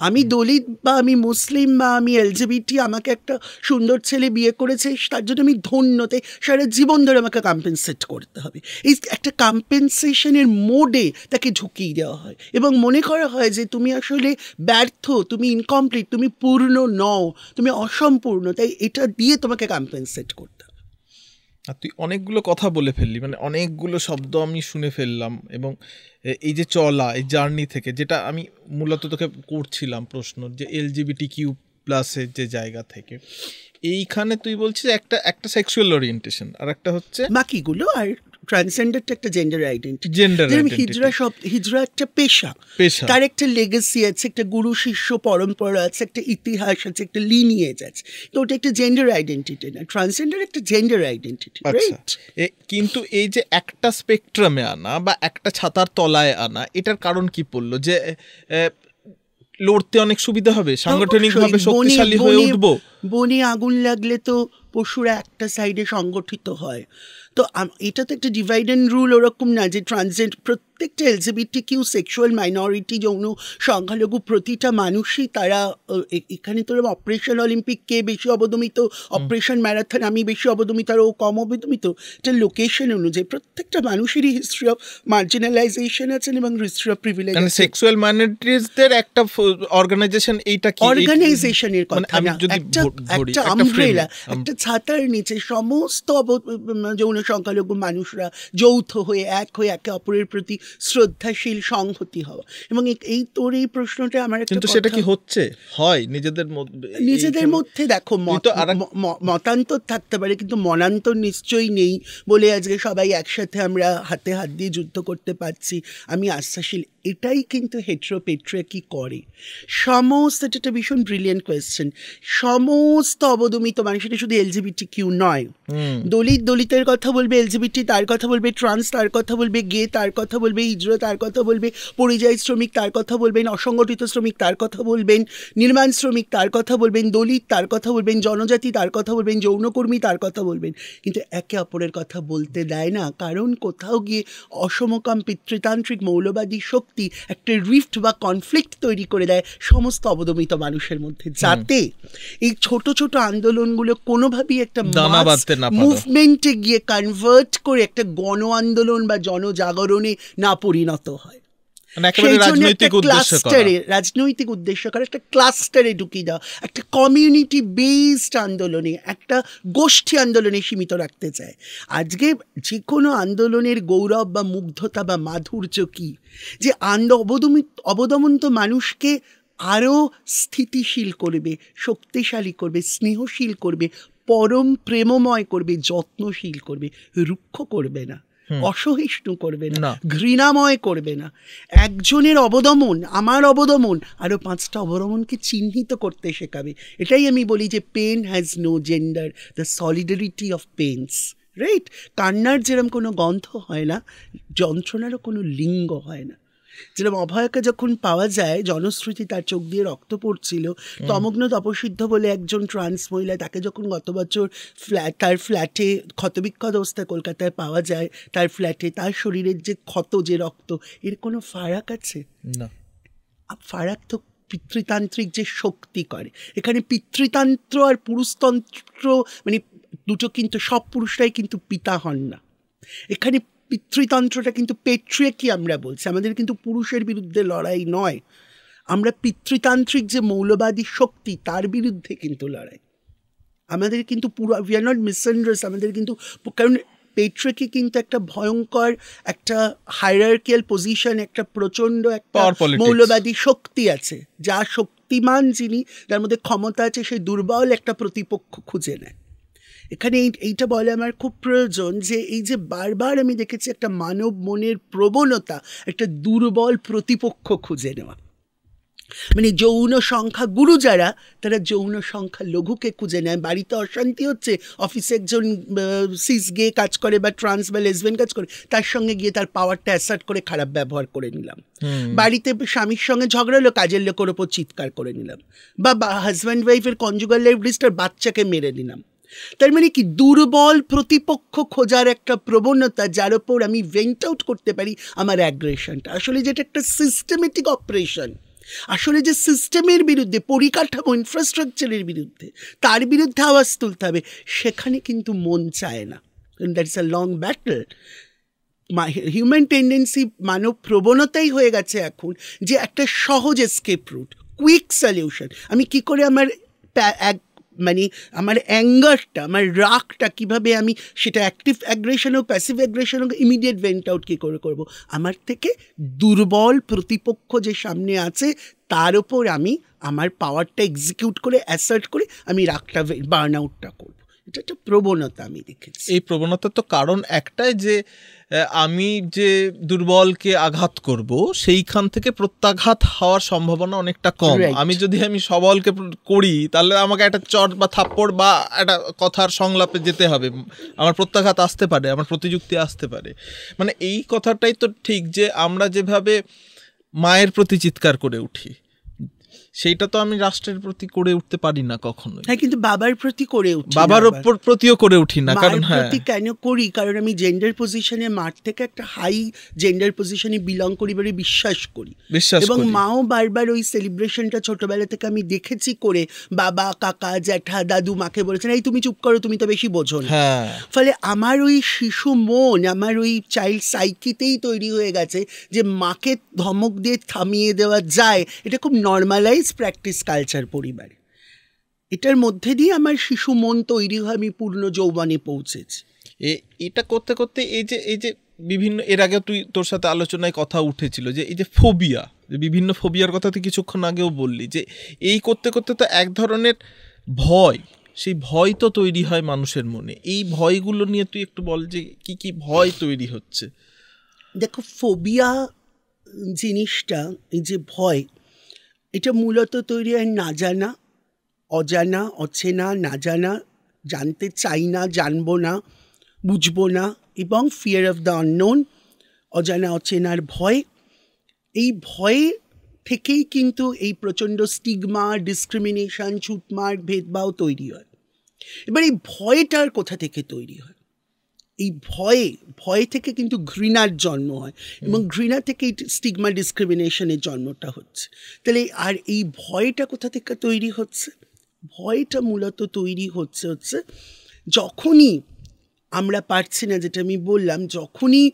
আমি দলিত বা আমি মুসলিম বা আমি এলজিবিটি, আমাকে একটা সুন্দর ছেলে বিয়ে করেছে, তার জন্য আমি ধন্যতে সারা জীবন ধরে আমাকে কম্পেনসেট করতে হবে। এই একটা কম্পেনসেশনের মোডে তাকে ঢুকিয়ে দেওয়া হয় এবং মনে করা হয় যে তুমি আসলে ব্যর্থ, তুমি ইনকমপ্লিট, তুমি পূর্ণ নও, তুমি অসম্পূর্ণ, তাই এটা দিয়ে তোমাকে কম্পেনসেট করতে হবে। আর তুই অনেকগুলো কথা বলে ফেললি, মানে অনেকগুলো শব্দ আমি শুনে ফেললাম, এবং এই যে চলা, এই জার্নি থেকে, যেটা আমি মূলত তোকে করছিলাম প্রশ্ন, যে LGBTQ+ যে জায়গা থেকে, এইখানে তুই বলছিস একটা সেক্সুয়াল ওরিয়েন্টেশন, আর একটা হচ্ছে বাকিগুলো, আর ট্রান্সজেন্ডারটা একটা জেন্ডার আইডেন্টিটি। হিজড়া একটা পেশা, তার একটা লেগেসি আছে, একটা গুরু শিষ্য পরম্পরা আছে, একটা ইতিহাস আছে, একটা লিনিয়েজ আছে। তো ওটা একটা জেন্ডার আইডেন্টিটি না, ট্রান্সজেন্ডার একটা জেন্ডার আইডেন্টিটি। কিন্তু এই যে একটা স্পেকট্রামে আনা বা একটা ছাতার তলায় আনা, এটার কারণ কি পড়লো? যে লড়তে অনেক সুবিধা হবে, সাংগঠনিকভাবে শক্তিশালী হয়ে উঠবো। বনে আগুন লাগলে তো পশুরা একটা সাইডে সংগঠিত হয়। তো এটা তো একটা ডিভাইড অ্যান্ড রুল ওরকম না যে প্রত্যেকটা LGBTQ সেক্সুয়াল মাইনরিটি, যৌন সংখ্যালঘু, প্রতিটা মানুষই তারা এখানে তো অপারেশন অলিম্পিক কে বেশি অবদমিত, অপারেশন ম্যারাথন আমি বেশি অবদমিত আর ও কম অবদমিত, এটা লোকেশন অনুযায়ী প্রত্যেকটা মানুষেরই হিস্ট্রি অফ মার্জিনালাইজেশন আছে এবং হিস্ট্রি অফ প্রিভিলেজ। মানে সেক্সুয়াল মাইনরিটিজদের একটা অর্গানাইজেশন, এইটা কি অর্গানাইজেশনের কথা না, একটা আমব্রেলা, একটা ছাতার নিচে সমস্ত যৌন সংখ্যালঘু মানুষরা যৌথ হয়ে এক হয়ে একে অপরের প্রতি শ্রদ্ধাশীল, সংহতি হওয়া। এবং এই তোর এই প্রশ্নটা আমার একটা, কিন্তু সেটা কি হচ্ছে? হয় নিজেদের মধ্যে দেখো মতান্তর থাকতে পারে, কিন্তু মনান্তর নিশ্চয়ই নেই বলে আজকে সবাই একসাথে আমরা হাতে হাত দিয়ে যুদ্ধ করতে পারছি, আমি আশ্বাসীল। এটাই কিন্তু হেটেরোপেট্রিয়ার্কি করে। সমস্ত, এটা একটা ভীষণ ব্রিলিয়েন্ট কোয়েশ্চেন, সমস্ত অবদমিত মানুষ, এটা শুধু LGBTQ নয়, দলিতের কথা বলবে, LGBT তার কথা বলবে, ট্রান্স তার কথা বলবে, গে তার কথা বলবে, হিজড়া তার কথা বলবে, পরিযায়ী শ্রমিক তার কথা বলবেন, অসংগঠিত শ্রমিক তার কথা বলবেন, নির্মাণ শ্রমিক তার কথা বলবেন, দলিত তার কথা বলবেন, জনজাতি তার কথা বলবেন, যৌনকর্মী তার কথা বলবেন, কিন্তু একে অপরের কথা বলতে দেয় না। কারণ কোথাও গিয়ে অসমকাম পিতৃতান্ত্রিক মৌলবাদী শক্তি একটা রিফট বা কনফ্লিক্ট তৈরি করে দেয় সমস্ত অবদমিত মানুষের মধ্যে, যাতে এই ছোট ছোট আন্দোলনগুলো কোনোভাবেই একটা মুভমেন্টে গিয়ে কনভার্ট করে একটা গণ আন্দোলন বা জনজাগরণে না পরিণত হয়। রাজনৈতিক উদ্দেশ্য করে একটা ক্লাস্টারে ঢুকিয়ে দেওয়া, একটা কমিউনিটি বেসড আন্দোলনে, একটা গোষ্ঠী আন্দোলনে সীমিত রাখতে চায়। আজকে যে কোনো আন্দোলনের গৌরব বা মুগ্ধতা বা মাধুর্য কি, যে অবদমন্ত মানুষকে আরও স্থিতিশীল করবে, শক্তিশালী করবে, স্নেহশীল করবে, পরম প্রেমময় করবে, যত্নশীল করবে, রুক্ষ করবে না, অসহিষ্ণু করবে না, ঘৃণাময় করবে না। একজনের অবদমন, আমার অবদমন, আরো 5টা অবদমনকে চিহ্নিত করতে শেখাবে। এটাই আমি বলি যে pen has no gender, the solidarity of pens, right? কান্নার যেরকম কোনো গন্ধ হয় না, যন্ত্রণারও কোনো লিঙ্গ হয় না। যেরকম অভয়াকে যখন পাওয়া যায়, জনশ্রুতি তার চোখ দিয়ে রক্ত পড়ছিল, তমগ্ন তপসিদ্ধ বলে একজন ট্রান্স মহিলা, তাকে যখন গত বছর তার ফ্ল্যাটে ক্ষতবিক্ষত অবস্থায় কলকাতায় পাওয়া যায়, তার ফ্ল্যাটে তার শরীরের যে ক্ষত, যে রক্ত, এর কোনো ফারাক আছে? না। ফারাক তো পিতৃতান্ত্রিক যে শক্তি করে। এখানে পিতৃতন্ত্র আর পুরুষতন্ত্র মানে দুটো, কিন্তু সব পুরুষরাই কিন্তু পিতা হন না। এখানে পিতৃতন্ত্রটা কিন্তু পেট্রিয়ার্কি আমরা বলছি, আমাদের কিন্তু পুরুষের বিরুদ্ধে লড়াই নয়, আমরা পিতৃতান্ত্রিক যে মৌলবাদী শক্তি তার বিরুদ্ধে কিন্তু লড়াই। আমাদের কিন্তু পুরো উই আর নট মিসআন্ডারস্ট্যান্ড, আমাদের কিন্তু, কারণ পেট্রিয়ার্কি কিন্তু একটা ভয়ঙ্কর একটা হায়ারার্কিয়াল পজিশন, একটা প্রচণ্ড একটা মৌলবাদী শক্তি আছে, যা শক্তিমান যিনি, যার মধ্যে ক্ষমতা আছে, সেই দুর্বল একটা প্রতিপক্ষ খুঁজে নেয়। এখানে এইটা বলে আমার খুব প্রয়োজন যে এই যে বারবার আমি দেখেছি একটা মানব মনের প্রবণতা একটা দুর্বল প্রতিপক্ষ খুঁজে নেওয়া, মানে যৌন সংখ্যা গুরু যারা, তারা যৌন সংখ্যা লঘুকে খুঁজে নেয়। বাড়িতে অশান্তি হচ্ছে, অফিসে একজন সিস গে কাজ করে বা ট্রান্স বা লেসবিয়ান কাজ করে, তার সঙ্গে গিয়ে তার পাওয়ারটা অ্যাসার্ট করে খারাপ ব্যবহার করে নিলাম। বাড়িতে স্বামীর সঙ্গে ঝগড়া হলো, কাজের লোকের ওপর চিৎকার করে নিলাম, বা হাজব্যান্ড ওয়াইফের কনজুগাল লাইফ ডিস্টার্ব, বাচ্চাকে মেরে নিলাম। তার মানে কি, দুর্বল প্রতিপক্ষ খোঁজার একটা প্রবণতা, যার ওপর আমি ভেন্ট আউট করতে পারি আমার অ্যাগ্রেশনটা। আসলে যেটা একটা সিস্টেমেটিক অপারেশন, আসলে যে সিস্টেমের বিরুদ্ধে, পরিকাঠামো ইনফ্রাস্ট্রাকচারের বিরুদ্ধে, তার বিরুদ্ধে আওয়াজ তুলতে হবে, সেখানে কিন্তু মন চায় না। That's a long battle. Human tendency, মানব প্রবণতাই হয়ে গেছে এখন যে একটা সহজ এসকেপ রুট, কুইক সলিউশন। আমি কি করে আমার অ্যাঙ্গারটা, আমার রাগটা কীভাবে আমি সেটা অ্যাক্টিভ অ্যাগ্রেশন হোক, প্যাসিভ অ্যাগ্রেশন হোক, ইমিডিয়েট ভেন্ট আউট কী করে করবো? আমার থেকে দুর্বল প্রতিপক্ষ যে সামনে আছে তার ওপর আমি আমার পাওয়ারটা এক্সিকিউট করে, অ্যাসার্ট করে আমি রাগটা, বার্ন আউটটা করবো। এটা একটা প্রবণতা আমি দেখেছি। এই প্রবণতার তো কারণ একটাই যে আমি যে দুর্বলকে আঘাত করব সেইখান থেকে প্রত্যাঘাত হওয়ার সম্ভাবনা অনেকটা কম। আমি যদি সবলকে করি তাহলে আমাকে একটা চট বা থাপ্পড় বা একটা কথার সংলাপে যেতে হবে, আমার প্রত্যাঘাত আসতে পারে, আমার প্রতিযুক্তি আসতে পারে। মানে এই কথাটাই তো ঠিক যে আমরা যেভাবে মায়ের প্রতি চিৎকার করে উঠি সেইটা তো আমি রাষ্ট্রের প্রতি করে উঠতে পারি না কখনোই। হ্যাঁ, কিন্তু বাবার প্রতি করে উঠি, বাবার প্রতিও করে উঠি না। কারণ কেন করি? কারণ আমি জেন্ডার পজিশনে মার থেকে একটা হাই জেন্ডার পজিশনে বিলং করি বলে বিশ্বাস করি, এবং মাও বারবার ওই সেলিব্রেশনটা ছোটবেলা থেকে আমি দেখেছি করে, বাবা, কাকা, জ্যাঠা, দাদু মাকে বলেছেন এই তুমি চুপ করো, তুমি তো বেশি বোঝো না। ফলে আমার ওই শিশু মন, আমার ওই চাইল্ড সাইকিতেই তৈরি হয়ে গেছে যে মাকে ধমক দিয়ে থামিয়ে দেওয়া যায়, এটা খুব নর্মালাইজ প্র্যাকটিস কালচার পরিবারে। এটার মধ্যে দিয়ে আমার শিশু মন তৈরি হয়, আমি পূর্ণ যৌবনে পৌঁছেছি। এটা করতে করতে এই যে বিভিন্ন, এর আগে তোর সাথে আলোচনায় কথা উঠেছিল যে এই যে ফোবিয়া, বিভিন্ন ফোবিয়ার কথা তুই কিছুক্ষণ আগেও বললি, যে এই করতে করতে তো এক ধরনের ভয়, সেই ভয় তো তৈরি হয় মানুষের মনে। এই ভয়গুলো নিয়ে তুই একটু বল যে কি কি ভয় তৈরি হচ্ছে। দেখো, ফোবিয়া জিনিসটা, এই যে ভয়, এটা মূলত তৈরি হয় না জানা, অজানা, অচেনা, না জানা, জানতে চাই না, জানবো না, বুঝবো না, এবং ফিয়ার অফ দ্য আননোন, অজানা অচেনার ভয়। এই ভয় থেকেই কিন্তু এই প্রচণ্ড স্টিগমা, ডিসক্রিমিনেশন, ছুটমার, ভেদভাব তৈরি হয়। এবার এই ভয়টার কোথা থেকে তৈরি হয়? এই ভয় থেকে কিন্তু ঘৃণার জন্ম হয়, এবং ঘৃণা থেকে স্টিগমা, ডিসক্রিমিনেশনের জন্মটা হচ্ছে। তাহলে আর এই ভয়টা কোথা থেকে তৈরি হচ্ছে? ভয়টা মূলত তৈরি হচ্ছে যখনই আমরা পারছি না, যেটা আমি বললাম, যখনই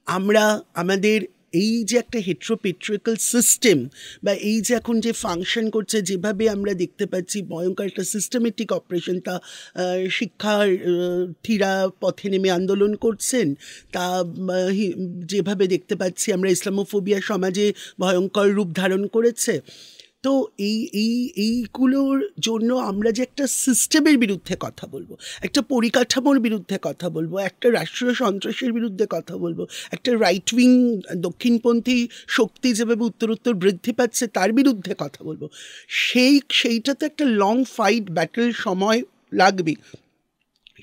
আমরা আমাদের এই যে একটা হেট্রোপেট্রিক্যাল সিস্টেম, বা এই যে এখন যে ফাংশন করছে, যেভাবে আমরা দেখতে পাচ্ছি ভয়ঙ্কর একটা সিস্টেমেটিক অপারেশন, তা শিক্ষার্থীরা পথে নেমে আন্দোলন করছেন, তা যেভাবে দেখতে পাচ্ছি আমরা ইসলামোফোবিয়া সমাজে ভয়ঙ্কর রূপ ধারণ করেছে। তো এইগুলোর জন্য আমরা যে একটা সিস্টেমের বিরুদ্ধে কথা বলবো, একটা পরিকাঠামোর বিরুদ্ধে কথা বলবো, একটা রাষ্ট্রীয় সন্ত্রাসের বিরুদ্ধে কথা বলবো, একটা রাইট উইং দক্ষিণপন্থী শক্তি যেভাবে উত্তরোত্তর বৃদ্ধি পাচ্ছে তার বিরুদ্ধে কথা বলবো, সেইটা তো একটা লং ফাইট, ব্যাটল, সময় লাগবে।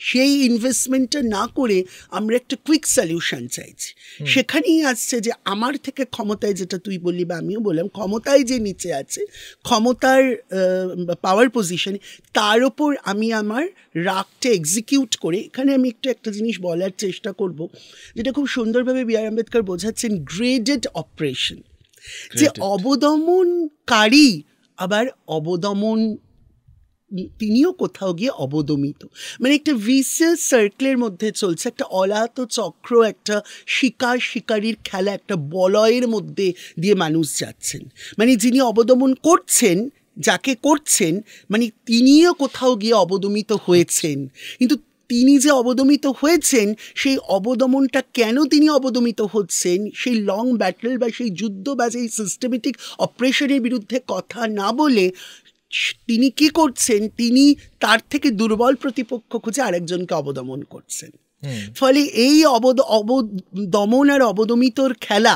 সেই ইনভেস্টমেন্টটা না করে আমরা একটা কুইক সলিউশন চাইছি। সেখানেই আসছে যে আমার থেকে ক্ষমতায়, যেটা তুই বললি বা আমিও বললাম, ক্ষমতায় যে নিচে আছে, ক্ষমতার পাওয়ার পজিশনে, তার ওপর আমি আমার রাগটা এক্সিকিউট করে, এখানে আমি একটা জিনিস বলার চেষ্টা করব, যেটা খুব সুন্দরভাবে বি আর আম্বেদকর বোঝাচ্ছেন, গ্রেডেড অপারেশন। যে অবদমনকারী আবার অবদমন, তিনিও কোথাও গিয়ে অবদমিত, মানে একটা ভিসিয়াস সার্কেলের মধ্যে চলছে, একটা অলাত চক্র, একটা শিকারীর খেলা, একটা বলয়ের মধ্যে দিয়ে মানুষ যাচ্ছেন। মানে যিনি অবদমন করছেন, যাকে করছেন, মানে তিনিও কোথাও গিয়ে অবদমিত হয়েছেন। কিন্তু তিনি যে অবদমিত হয়েছেন, সেই অবদমনটা কেন তিনি অবদমিত হচ্ছেন, সেই লং ব্যাটল বা সেই যুদ্ধ বা সেই সিস্টেমেটিক অপারেশনের বিরুদ্ধে কথা না বলে তিনি কি করছেন, তিনি তার থেকে দুর্বল প্রতিপক্ষ খুঁজে আরেকজনকে অবদমন করছেন। ফলে এই অবদমন আর অবদমিতর খেলা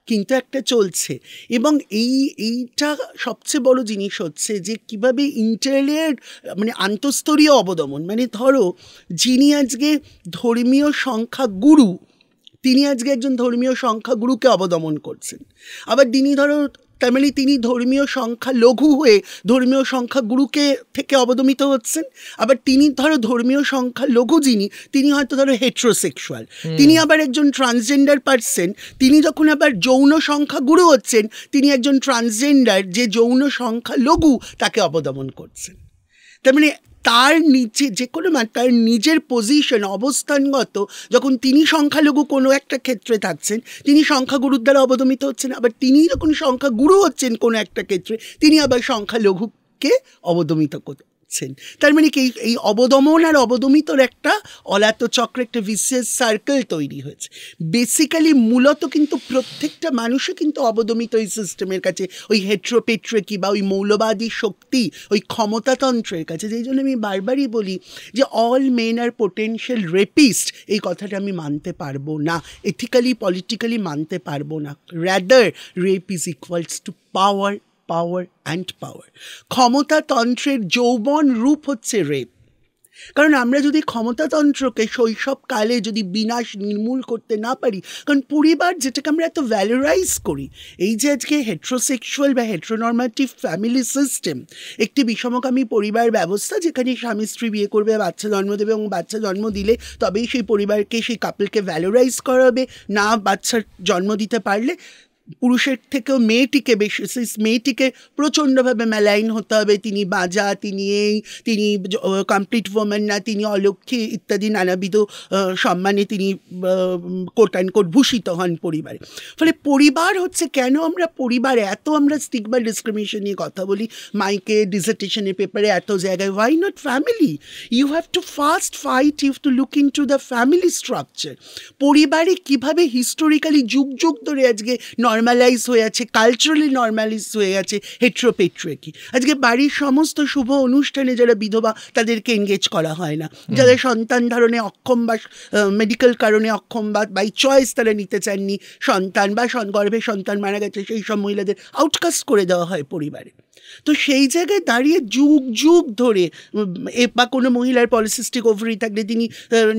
কিন্তু একটা চলছে। এবং এইটা সবচেয়ে বড় জিনিস হচ্ছে যে কীভাবে ইন্টারলেয়ার্ড, মানে আন্তঃস্তরীয় অবদমন, মানে ধরো যিনি আজকে ধর্মীয় সংখ্যাগুরু, তিনি আজকে একজন ধর্মীয় সংখ্যাগুরুকে অবদমন করছেন, আবার তিনি ধরো তার মানে তিনি ধর্মীয় সংখ্যা লঘু হয়ে ধর্মীয় সংখ্যাগুরুকে থেকে অবদমিত হচ্ছেন। আবার তিনি ধরো ধর্মীয় সংখ্যা লঘু যিনি, তিনি হয়তো ধরো হেট্রোসেক্সুয়াল, তিনি আবার একজন ট্রান্সজেন্ডার পার্সন, তিনি যখন আবার যৌন সংখ্যাগুরু হচ্ছেন, তিনি একজন ট্রান্সজেন্ডার যে যৌন সংখ্যা লঘু তাকে অবদমন করছেন। তার মানে তার নিচে যে কোনো তার নিজের পজিশন, অবস্থানগত, যখন তিনি সংখ্যালঘু কোনো একটা ক্ষেত্রে থাকছেন, তিনি সংখ্যাগুরুর দ্বারা অবদমিত হচ্ছেন। আবার তিনি যখন সংখ্যাগুরু হচ্ছেন কোনো একটা ক্ষেত্রে, তিনি আবার সংখ্যালঘুকে অবদমিত করছেন। করছেন। তার মানে কি এই অবদমন আর অবদমিতর একটা অলাত চক্র, একটা ভিসিয়াস সার্কেল তৈরি হয়েছে। বেসিক্যালি মূলত কিন্তু প্রত্যেকটা মানুষই কিন্তু অবদমিত এই সিস্টেমের কাছে, ওই হেট্রোপেট্রিকি বা ওই মৌলবাদী শক্তি, ওই ক্ষমতাতন্ত্রের কাছে। যেই জন্য আমি বারবারই বলি যে অল মেন আর পোটেনশিয়াল রেপিস্ট, এই কথাটা আমি মানতে পারবো না, এথিক্যালি পলিটিক্যালি মানতে পারবো না। Rather rape is equals to power, power and power. ক্ষমতাতন্ত্রের যৌবন রূপ হচ্ছে রেপ। কারণ আমরা যদি ক্ষমতাতন্ত্রকে শৈশবকালে যদি বিনাশ নির্মূল করতে না পারি, কারণ পরিবার যেটাকে আমরা এত ভ্যালুরাইজ করি, এই যে আজকে হেট্রোসেক্সুয়াল বা হেট্রোনর্মেটিভ ফ্যামিলি সিস্টেম, একটি বিষমকামী পরিবার ব্যবস্থা যেখানে স্বামী স্ত্রী বিয়ে করবে, বাচ্চা জন্ম দেবে এবং বাচ্চা জন্ম দিলে তবেই সেই পরিবারকে, সেই কাপলকে ভ্যালুরাইজ করা হবে, না বাচ্চার জন্ম দিতে পারলে পুরুষের থেকেও মেয়েটিকে বেশি, মেয়েটিকে প্রচণ্ডভাবে মেলাইন হতে হবে, তিনি বাজা, তিনি কমপ্লিট ওম্যান না, তিনি অলক্ষী ইত্যাদি নানাবিধ সম্মানে তিনি কোট অ্যান্ড কোট ভূষিত হন পরিবারে। ফলে পরিবার হচ্ছে, কেন আমরা পরিবার এত আমরা স্টিগমা ডিসক্রিমিনেশন নিয়ে কথা বলি মাইকে, ডিসার্টেশনের পেপারে, এত জায়গায়, why not family? You have to first fight, you have to look in to the family structure. পরিবারে কীভাবে হিস্টোরিক্যালি যুগ যুগ ধরে আজকে নর্মালাইজ হয়ে আছে, কালচারালি নর্মালাইজ হয়ে আছে হেট্রোপেট্রিকি। আজকে বাড়ির সমস্ত শুভ অনুষ্ঠানে যারা বিধবা তাদেরকে এনগেজ করা হয় না, যাদের সন্তান ধারণে অক্ষম বা মেডিকেল কারণে অক্ষম বা বাই চয়েস তারা নিতে চাননি সন্তান, বা গর্ভে সন্তান মারা গেছে, সেই সব মহিলাদের আউটকাস্ট করে দেওয়া হয় পরিবারে। তো সেই জায়গায় দাঁড়িয়ে যুগ যুগ ধরে বা কোনো মহিলার পলিসিস্টিক ওভারি থাকলে তিনি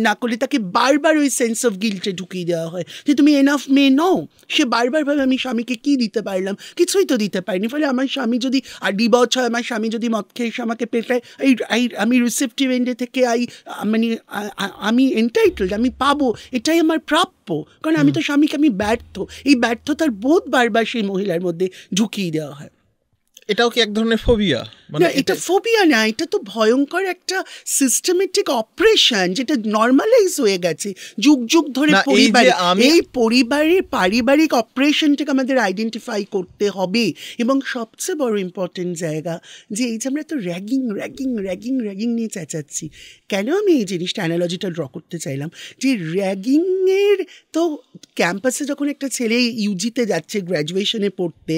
না করলে তাকে বারবার ওই সেন্স অফ গিল্টে ঢুকিয়ে দেওয়া হয় যে তুমি এনাফ মেয়ে নও। সে বারবার ভাবে আমি স্বামীকে কী দিতে পারলাম, কিছুই তো দিতে পারিনি। ফলে আমার স্বামী যদি আর ডিভোর্স হয়, আমার স্বামী যদি মদ খেয়ে এসে আমাকে পেটায়, আমি রিসেপটিভ এন্ডে থেকে মানে আমি এন্টাইটেলড, আমি পাবো, এটাই আমার প্রাপ্য, কারণ আমি তো স্বামীকে আমি ব্যর্থ। এই ব্যর্থতার বোধ বারবার সেই মহিলার মধ্যে ঢুকিয়ে দেওয়া হয়। এটাও কি এক ধরনের ফোবিয়া? না, এটা ফোবিয়া না, এটা তো ভয়ঙ্কর একটা সিস্টেমেটিক অপারেশন, যেটা নর্মালাইজ হয়ে গেছে যুগ যুগ ধরে পরিবারে। এই পরিবারের পারিবারিক অপারেশনটাকে আমাদের আইডেন্টিফাই করতে হবে। এবং সবচেয়ে বড় ইম্পর্টেন্ট জায়গা যে এই যে আমরা তো র্যাগিং র্যাগিং র্যাগিং র্যাগিং নিয়ে চেঁচাচ্ছি, কেন আমি এই জিনিসটা অ্যানালজিটা ড্র করতে চাইলাম যে র্যাগিংয়ের তো ক্যাম্পাসে যখন একটা ছেলে ইউজিতে যাচ্ছে গ্র্যাজুয়েশনে পড়তে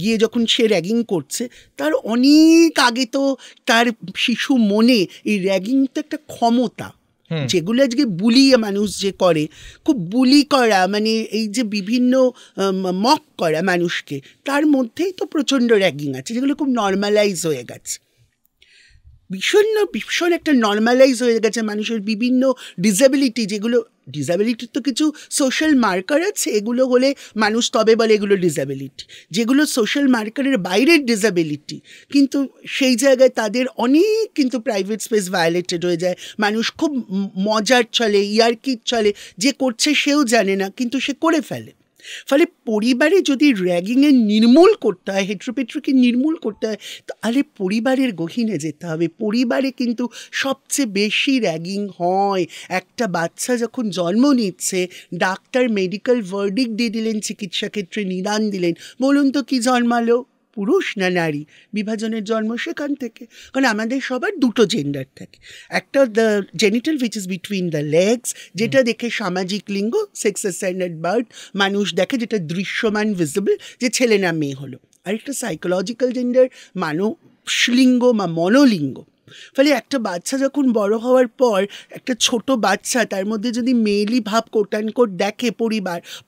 গিয়ে, যখন সে র্যাগিং করছে, তার অনেক আগে তো তার শিশু মনে এই র্যাগিং তো একটা ক্ষমতা, যেগুলো আজকে বুলি মানুষ যে করে, খুব বুলি করা, মানে এই যে বিভিন্ন মক করা মানুষকে, তার মধ্যেই তো প্রচণ্ড র্যাগিং আছে, যেগুলো খুব নর্মালাইজ হয়ে গেছে, ভীষণ একটা নর্মালাইজ হয়ে গেছে। মানুষের বিভিন্ন ডিসেবিলিটি, যেগুলো ডিসেবিলিটির তো কিছু সোশ্যাল মার্কার আছে, এগুলো হলে মানুষ তবে বলে এগুলো ডিসেবিলিটি, যেগুলো সোশ্যাল মার্কারের বাইরের ডিসেবিলিটি, কিন্তু সেই জায়গায় তাদের অনেক কিন্তু প্রাইভেট স্পেস ভায়োলেটেড হয়ে যায়। মানুষ খুব মজার চলে, ইয়ার্কির চলে, যে করছে সেও জানে না, কিন্তু সে করে ফেলে। ফলে পরিবারে যদি র্যাগিংয়ের নির্মূল করতে হয়, হেট্রোপেট্রিকে নির্মূল করতে হয়, তাহলে পরিবারের গহীনে যেতে হবে। পরিবারে কিন্তু সবচেয়ে বেশি র্যাগিং হয়। একটা বাচ্চা যখন জন্ম নিচ্ছে, ডাক্তার মেডিকেল ভার্ডিক্ট দিয়ে দিলেন, চিকিৎসা ক্ষেত্রে নিদান দিলেন, বলুন তো কি জন্মালো, পুরুষ না নারী? বিভাজনের জন্ম সেখান থেকে। কারণ আমাদের সবার দুটো জেন্ডার থাকে, একটা the genital which is between the legs, যেটা দেখে সামাজিক লিঙ্গ, সেক্স অ্যাসাইন্ড বার্থ মানুষ দেখে, যেটা দৃশ্যমান ভিজিবল, যে ছেলে না মেয়ে হলো। আর একটা সাইকোলজিক্যাল জেন্ডার, মানসলিঙ্গ বা মনোলিঙ্গ। ফলে একটা বাচ্চা যখন বড় হওয়ার পর, একটা ছোট বাচ্চা, তার মধ্যে যদি মেয়েলি ভাব কোটানকোট দেখে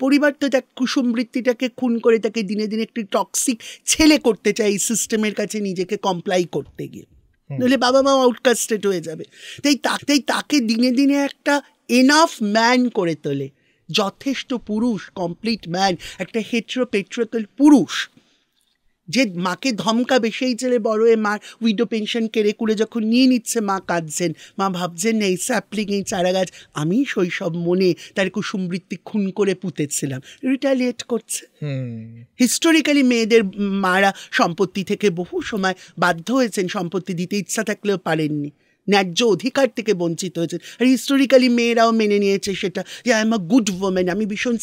পরিবার তো তার কুসুমবৃত্তিটাকে খুন করে তাকে দিনে দিনে একটি টক্সিক ছেলে করতে চায় এই সিস্টেমের কাছে নিজেকে কমপ্লাই করতে গিয়ে, নইলে বাবা মা আউটকাস্টেড হয়ে যাবে। তাই তাকে দিনে দিনে একটা এনাফ ম্যান করে তোলে, যথেষ্ট পুরুষ, কমপ্লিট ম্যান, একটা হেট্রোপেট্রিক্যাল পুরুষ, যে মাকে ধমকাবে। সেই ছেলে বড় হয়ে মার উইডো পেনশন কেড়ে কুড়ে যখন নিয়ে নিচ্ছে, মা কাঁদছেন, মা ভাবছেন না এই স্যাপলিং, এই চারা গাছ আমি শৈশব মনে তার কুসুমবৃত্তি খুন করে পুঁতেছিলাম, রিটালিয়েট করছে। হিস্টোরিক্যালি মেয়েদের মারা সম্পত্তি থেকে বহু সময় বাধ্য হয়েছেন, সম্পত্তি দিতে ইচ্ছা থাকলেও পারেননি, ন্যায্য অধিকার থেকে বঞ্চিত হয়েছে। আর হিস্টোরিক্যালি মেয়েরাও মেনে নিয়েছে সেটা, যে I am a good women, আমি ভীষণ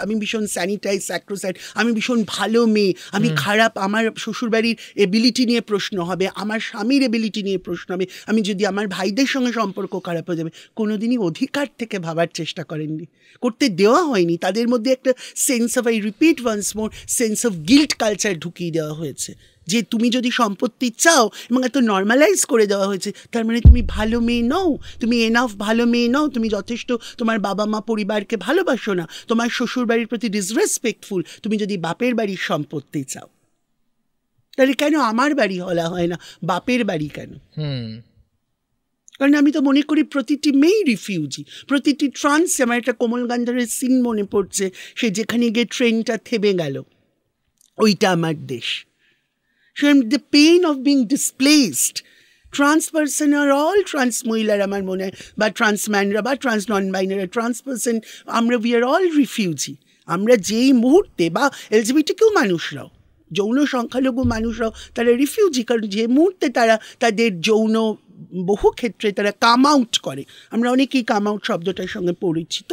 আমি ভীষণ স্যানিটাইজ স্যাক্রোসাইড, আমি ভীষণ ভালো মেয়ে, আমি খারাপ, আমার শ্বশুরবাড়ির এবিলিটি নিয়ে প্রশ্ন হবে, আমার স্বামীর এবিলিটি নিয়ে প্রশ্ন হবে, আমি যদি আমার ভাইদের সঙ্গে সম্পর্ক খারাপ হয়ে যাবে। কোনোদিনই অধিকার থেকে ভাবার চেষ্টা করেননি, করতে দেওয়া হয়নি। তাদের মধ্যে একটা sense of, I repeat once more, sense of guilt culture ঢুকিয়ে দেওয়া হয়েছে, যে তুমি যদি সম্পত্তি চাও এবং এত নর্মালাইজ করে দেওয়া হয়েছে, তার মানে তুমি ভালো মেয়ে নও, তুমি এনাফ ভালো মেয়ে নও, তুমি যথেষ্ট তোমার বাবা মা পরিবারকে ভালোবাসো না, তোমার শ্বশুর বাড়ির প্রতি ডিসরেসপেক্টফুল, তুমি যদি বাপের বাড়ির সম্পত্তি চাও। তাহলে কেন আমার বাড়ি হলা হয় না, বাপের বাড়ি কেন? কারণ আমি তো মনে করি প্রতিটি মেয়েই রিফিউজি, প্রতিটি ট্রান্স। আমার একটা কোমল গান্ধারের সিন মনে পড়ছে, সে যেখানে গিয়ে ট্রেনটা থেমে গেল, ওইটা আমার দেশ। So the pain of being displaced, trans person are all trans মহিলার আমার মনে হয়, বা ট্রান্স ম্যানরা বা ট্রান্স নন বাইনারি, ট্রান্স পার্সন, আমরা উই আর অল রিফিউজি। আমরা যেই মুহূর্তে, বা এলজিবিটিকিউ মানুষরাও, যৌন সংখ্যালঘু মানুষরাও, তারা রিফিউজি, কারণ যে মুহূর্তে তারা তাদের যৌন, বহু ক্ষেত্রে তারা কাম আউট করে। আমরা অনেকেই কাম আউট শব্দটার সঙ্গে পরিচিত।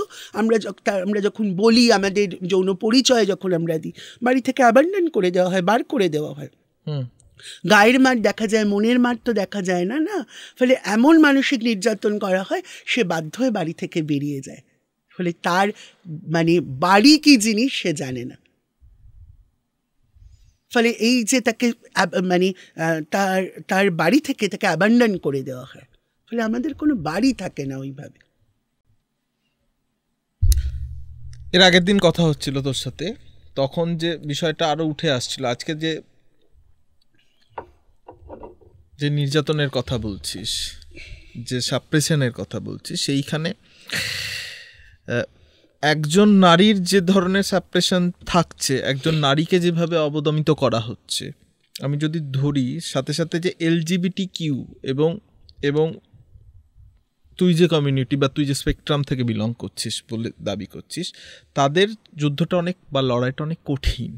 আমরা যখন বলি আমাদের যৌন পরিচয় যখন আমরা দিই, বাড়ি থেকে অ্যাবান্ডন করে দেওয়া হয়, বার করে দেওয়া হয়। গায়ের মাঠ দেখা যায়, মনের মাঠ তো দেখা যায় না। না, ফলে এমন মানসিক নির্যাতন করা হয়, সে বাধ্য হয়ে বাড়ি থেকে বেরিয়ে যায়। ফলে তার মানে বাড়ি কি জিনিস সে জানে না। ফলে এই যে তাকে মানে তার বাড়ি থেকে তাকে অ্যাবান্ডন করে দেওয়া হয়, ফলে আমাদের কোনো বাড়ি থাকে না ওইভাবে। এর আগের দিন কথা হচ্ছিল তোর সাথে, তখন যে বিষয়টা আরো উঠে আসছিল, আজকে যে নির্যাতনের কথা বলছিস, যে সাপ্রেশনের কথা বলছিস, সেইখানে একজন নারীর যে ধরনের সাপ্রেশন থাকছে, একজন নারীকে যেভাবে অবদমিত করা হচ্ছে, আমি যদি ধরি সাথে সাথে যে LGBTQ এবং তুই যে কমিউনিটি বা তুই যে স্পেকট্রাম থেকে বিলং করছিস বলে দাবি করছিস, তাদের যুদ্ধটা অনেক, বা লড়াইটা অনেক কঠিন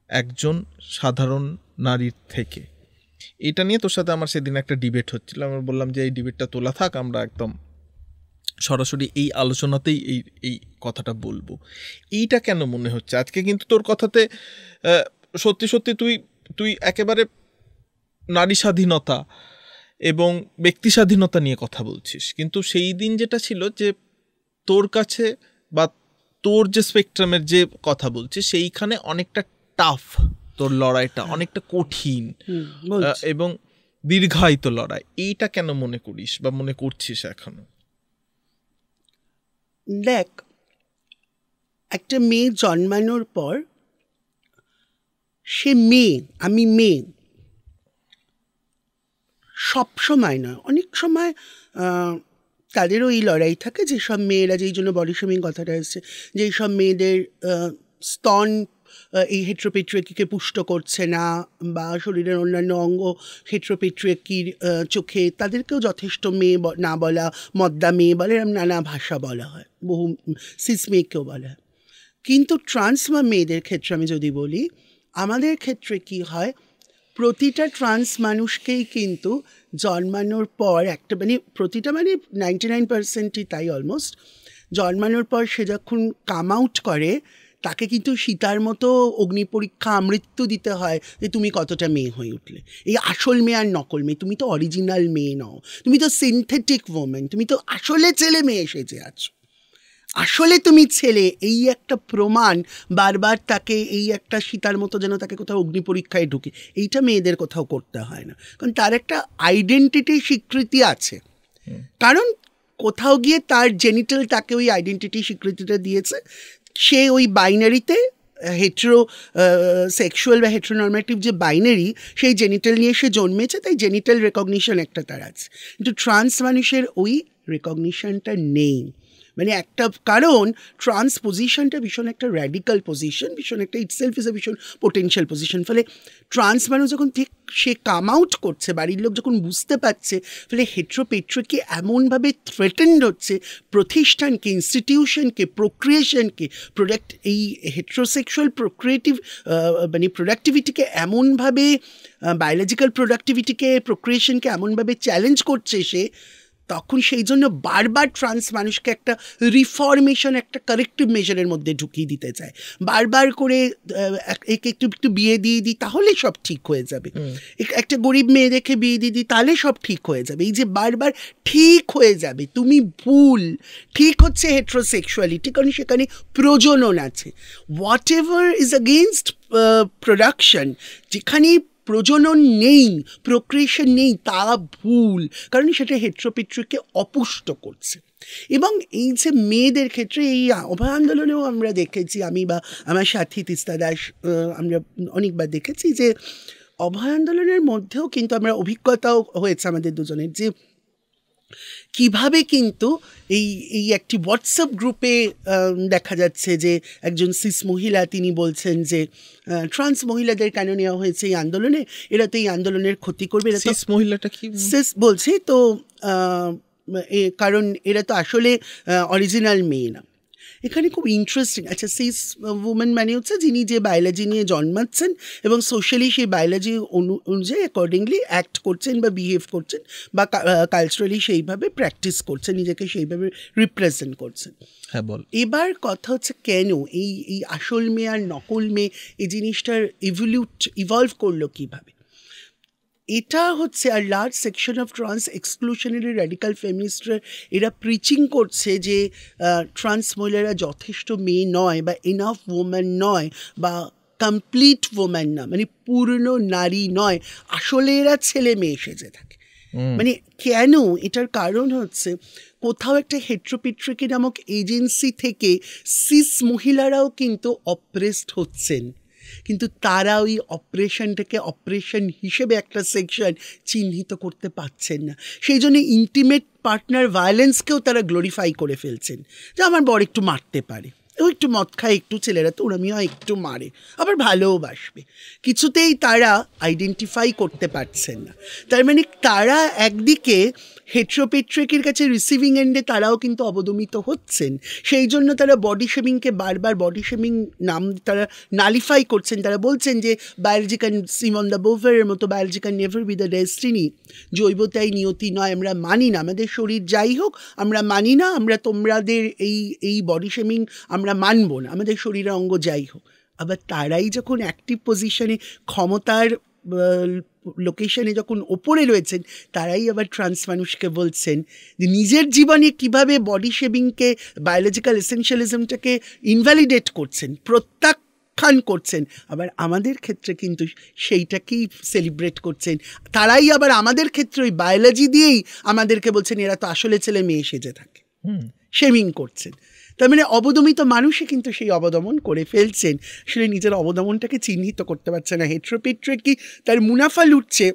একজন সাধারণ নারীর থেকে। এটা নিয়ে তোর সাথে আমার সেদিন একটা ডিবেট হচ্ছিল। আমি বললাম যে এই ডিবেটটা তোলা থাক, আমরা একদম সরাসরি এই আলোচনাতেই এই কথাটা বলবো। এইটা কেন মনে হচ্ছে আজকে? কিন্তু তোর কথাতে সত্যি সত্যি তুই একেবারে নারী স্বাধীনতা এবং ব্যক্তি স্বাধীনতা নিয়ে কথা বলছিস, কিন্তু সেই দিন যেটা ছিল যে তোর কাছে বা তোর যে স্পেকট্রামের যে কথা বলছিস, সেইখানে অনেকটা টাফ, তোর লড়াইটা অনেকটা কঠিন এবং দীর্ঘায়িত লড়াই। এইটা কেন মনে করিস বা মনে করছিস এখনো? দেখ, একটা মেয়ে জন্মানোর পর সে মেয়ে, আমি মেয়ে, সব সময় নয়, অনেক সময় তাদেরও এই লড়াই থাকে। যেসব মেয়েরা, যেই জন্য বডি শেমিং কথাটা এসছে, যেই সব মেয়েদের স্তন এই হেট্রোপেট্রিয়াকিকে পুষ্ট করছে না, বা শরীরের অন্যান্য অঙ্গ হেট্রোপেট্রিয়াকির চোখে, তাদেরকেও যথেষ্ট মেয়ে না বলা, মদ্দা মেয়ে বলে, এরকম নানা ভাষা বলা হয়, বহু সিস মেয়েকেও বলা হয়। কিন্তু ট্রান্স বা মেয়েদের ক্ষেত্রে আমি যদি বলি, আমাদের ক্ষেত্রে কি হয়, প্রতিটা ট্রান্স মানুষকেই কিন্তু জন্মানোর পর একটা, মানে প্রতিটা, মানে 99%ই তাই অলমোস্ট, জন্মানোর পর সে যখন কাম আউট করে, তাকে কিন্তু সীতার মতো অগ্নি পরীক্ষা আমৃত্যু দিতে হয় যে তুমি কতটা মেয়ে হয়ে উঠলে। এই আসল মেয়ে আর নকল মেয়ে, তুমি তো অরিজিনাল মেয়ে নও, তুমি তো সিনথেটিক ওমেন, তুমি তো আসলে ছেলে মেয়ে সেজে আছো, আসলে তুমি ছেলে। এই একটা প্রমাণ বারবার তাকে, এই একটা সীতার মতো যেন তাকে কোথাও অগ্নি পরীক্ষায় ঢুকে, এইটা মেয়েদের কোথাও করতে হয় না, কারণ তার একটা আইডেন্টিটি স্বীকৃতি আছে। কারণ কোথাও গিয়ে তার জেনিটাল তাকে ওই আইডেন্টিটি স্বীকৃতিটা দিয়েছে, সে ওই বাইনারিতে হেট্রো সেক্সুয়াল বা হেট্রোনর্মেটিভ যে বাইনারি, সেই জেনিটাল নিয়ে সে জন্মেছে, তাই জেনিটাল রেকগনিশন একটা তার আছে। কিন্তু ট্রান্স মানুষের ওই রেকগনিশনটা নেই। মানে একটা কারণ ট্রান্স পজিশনটা ভীষণ একটা র্যাডিক্যাল পজিশন, ভীষণ একটা ইটসেলফ ইজ এ ভীষণ পোটেনশিয়াল পজিশন। ফলে ট্রান্স মানুষ যখন ঠিক সে কাম আউট করছে, বাড়ির লোক যখন বুঝতে পারছে, ফলে হেট্রোপেট্রিকি এমনভাবে থ্রেটেন্ড হচ্ছে প্রতিষ্ঠানকে, ইনস্টিটিউশনকে, প্রোক্রিয়েশনকে, এই হেট্রোসেক্সুয়াল প্রোক্রিয়েটিভ মানে প্রোডাক্টিভিটিকে এমনভাবে, বায়োলজিক্যাল প্রোডাক্টিভিটিকে, প্রোক্রিয়েশনকে এমনভাবে চ্যালেঞ্জ করছে সে, তখন সেই জন্য বারবার ট্রান্স মানুষকে একটা রিফর্মেশন, একটা কারেক্টিভ মেজারের মধ্যে ঢুকিয়ে দিতে চায়। বারবার করে একে একটু একটু বিয়ে দিয়ে দিই তাহলে সব ঠিক হয়ে যাবে, একটা গরিব মেয়ে দেখে বিয়ে দিয়ে দিই তাহলে সব ঠিক হয়ে যাবে। এই যে বারবার ঠিক হয়ে যাবে, তুমি ভুল, ঠিক হচ্ছে হেট্রোসেক্সুয়ালিটি, কারণ সেখানে প্রজনন আছে। What ever is against production, যেখানে প্রজনন নেই, প্রোক্রিয়েশন নেই, তা ভুল, কারণ সেটা হেট্রোপেট্রিককে অপুষ্ট করছে। এবং এই যে মেয়েদের ক্ষেত্রে এই অভয় আন্দোলনেও আমরা দেখেছি, আমি বা আমার সাথী তিস্তা দাস আমরা অনেকবার দেখেছি যে অভয় আন্দোলনের মধ্যেও কিন্তু আমরা অভিজ্ঞতাও হয়েছে আমাদের দুজনের, যে কিভাবে কিন্তু এই একটি হোয়াটসঅ্যাপ গ্রুপে দেখা যাচ্ছে যে একজন সিস মহিলা তিনি বলছেন যে ট্রান্স মহিলাদের কেন নেওয়া হয়েছে এই আন্দোলনে, এরা তো এই আন্দোলনের ক্ষতি করবে। সিস মহিলাটা কি সিস বলছি তো, কারণ এরা তো আসলে অরিজিনাল মেয়ে না। এখানে খুব ইন্টারেস্টিং, আচ্ছা সিস উমেন মানে হচ্ছে যিনি যে বায়োলজি নিয়ে জন্মাচ্ছেন এবং সোশ্যালি সেই বায়োলজি অনুযায়ী অ্যাকর্ডিংলি অ্যাক্ট করছেন বা বিহেভ করছেন বা কালচারালি সেইভাবে প্র্যাকটিস করছেন, নিজেকে সেইভাবে রিপ্রেজেন্ট করছেন। হ্যাঁ বল। এবার কথা হচ্ছে কেন এই আসল মেয়ে আর নকল মেয়ে এই জিনিসটার ইভলভ করলো কীভাবে। এটা হচ্ছে আর large section of trans exclusionary radical ফেমিনিস্টরা এরা প্রিচিং করছে যে ট্রান্স মহিলারা যথেষ্ট মেয়ে নয় বা এনাফ ওম্যান নয় বা কমপ্লিট ওম্যান না, মানে পূর্ণ নারী নয়, আসলে এরা ছেলে মেয়ে সেজে থাকে। মানে কেন, এটার কারণ হচ্ছে কোথাও একটা হেট্রোপেট্রিকি নামক এজেন্সি থেকে সিস মহিলারাও কিন্তু অপ্রেসড হচ্ছেন, কিন্তু তারা ওই অপারেশনটাকে অপারেশন হিসেবে একটা সেকশন চিহ্নিত করতে পারছেন না। সেই জন্য ইন্টিমেট পার্টনার ভায়োলেন্সকেও তারা গ্লোরিফাই করে ফেলছেন, যে আমার বর একটু মারতে পারে, ও একটু মদ খায়, একটু ছেলেরা তো ওরমিও একটু মারে, আবার ভালোবাসবে, কিছুতেই তারা আইডেন্টিফাই করতে পারছেন না। তার মানে তারা একদিকে হেট্রোপেট্রিকের কাছে রিসিভিং এন্ডে তারাও কিন্তু অবদমিত হচ্ছেন, সেই জন্য তারা বডি শেমিংকে বারবার বডি শেমিং নাম তারা নালিফাই করছেন। তারা বলছেন যে বায়োলজি ক্যান সিমন দ্য বোভারের মতো biology can never be the destiny, জৈবতাই নিয়তি নয়, আমরা মানি না, আমাদের শরীর যাই হোক আমরা মানি না, আমরা তোমাদের এই বডি শেমিং আমরা মানব না, আমাদের শরীরের অঙ্গ যাই হোক। আবার তারাই যখন অ্যাক্টিভ পজিশনে ক্ষমতার লোকেশনে যখন ওপরে রয়েছেন, তারাই আবার ট্রান্স মানুষকে বলছেন যে নিজের জীবনে কিভাবে বডি শেভিংকে, বায়োলজিক্যাল এসেনশিয়ালিজমটাকে ইনভ্যালিডেট করছেন, প্রত্যাখ্যান করছেন। আবার আমাদের ক্ষেত্রে কিন্তু সেইটাকেই সেলিব্রেট করছেন। তারাই আবার আমাদের ক্ষেত্রে ওই বায়োলজি দিয়েই আমাদেরকে বলছেন এরা তো আসলে ছেলে মেয়ে সেজে থাকে, শেমিং করছেন। তার মানে অবদমিত মানুষই কিন্তু সেই অবদমন করে ফেলছেন, আসলে নিজের অবদমনটাকে চিহ্নিত করতে পারছে না। হেট্রোপেট্রিকি তার মুনাফা লুটছে,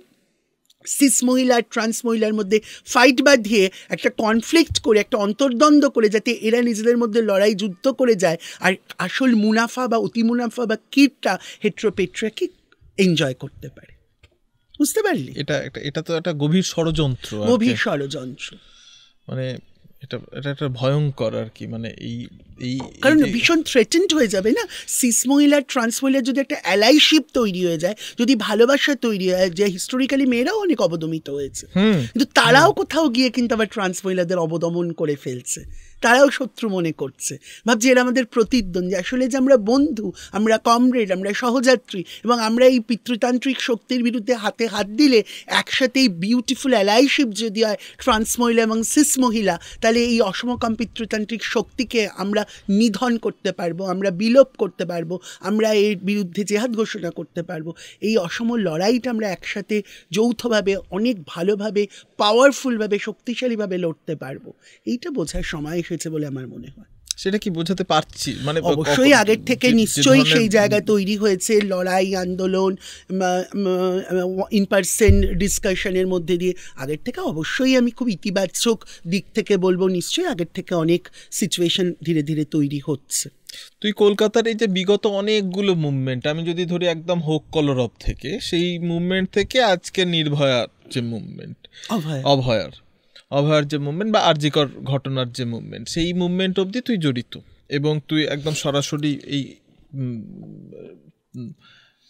সিস মহিলা আর ট্রান্স মহিলার মধ্যে ফাইট বাঁধিয়ে একটা কনফ্লিক্ট করে, একটা অন্তর্দ্বন্দ্ব করে, যাতে এরা নিজেদের মধ্যে লড়াই যুদ্ধ করে যায়, আর আসল মুনাফা বা অতি মুনাফা বা কিটটা হেট্রোপেট্রিকি এনজয় করতে পারে। বুঝতে পারলি? এটা তো একটা গভীর ষড়যন্ত্র, গভীর ষড়যন্ত্র। মানে এটা একটা ভয়ঙ্কর আর কি, মানে এই কারণ ভীষণ থ্রেটেন্ড হয়ে যাবে না সিস মহিলা ট্রান্স মহিলার যদি একটা অ্যালাইশিপ তৈরি হয়ে যায়, যদি ভালোবাসা তৈরি হয়, যে হিস্টোরিক্যালি মেয়েরাও অনেক অবদমিত হয়েছে, কিন্তু তারাও কোথাও গিয়ে কিন্তু আবার ট্রান্স মহিলাদের অবদমন করে ফেলছে, তারাও শত্রু মনে করছে, ভাবছে এরা আমাদের প্রতিদ্বন্দ্বী, আসলে যে আমরা বন্ধু, আমরা কমরেড, আমরা সহযাত্রী, এবং আমরা এই পিতৃতান্ত্রিক শক্তির বিরুদ্ধে হাতে হাত দিলে একসাথে এই বিউটিফুল অ্যালাইশিপ যদি হয় ট্রান্স মহিলা এবং সিস মহিলা, তাহলে এই অসমকাম পিতৃতান্ত্রিক শক্তিকে আমরা নিধন করতে পারবো, আমরা বিলোপ করতে পারবো, আমরা এর বিরুদ্ধে জেহাদ ঘোষণা করতে পারবো। এই অসম লড়াইটা আমরা একসাথে যৌথভাবে অনেক ভালোভাবে পাওয়ারফুলভাবে শক্তিশালীভাবে লড়তে পারবো। এইটা বোঝার সময় এসেছে বলে আমার মনে হয়। সেটা কি বোঝাতে পারছি? মানে অবশ্যই আগের থেকে নিশ্চয়ই সেই জায়গায় তৈরি হয়েছে, লড়াই আন্দোলন, ইন পার্সন ডিসকাশনের মধ্যে দিয়ে আগের থেকে অবশ্যই আমি খুব ইতিবাচক দিক থেকে বলবো, নিশ্চয়ই আগের থেকে অনেক সিচুয়েশন ধীরে ধীরে তৈরি হচ্ছে। তুই কলকাতার এই যে বিগত অনেকগুলো মুভমেন্ট, আমি যদি ধরি একদম হোক কলরব থেকে, সেই মুভমেন্ট থেকে আজকে নির্ভয়ার যে মুভমেন্ট, অভয়ার যে মুভমেন্ট বা আরজিকর ঘটনার যে মুভমেন্ট, সেই মুভমেন্ট অবধি তুই জড়িত এবং তুই একদম সরাসরি এই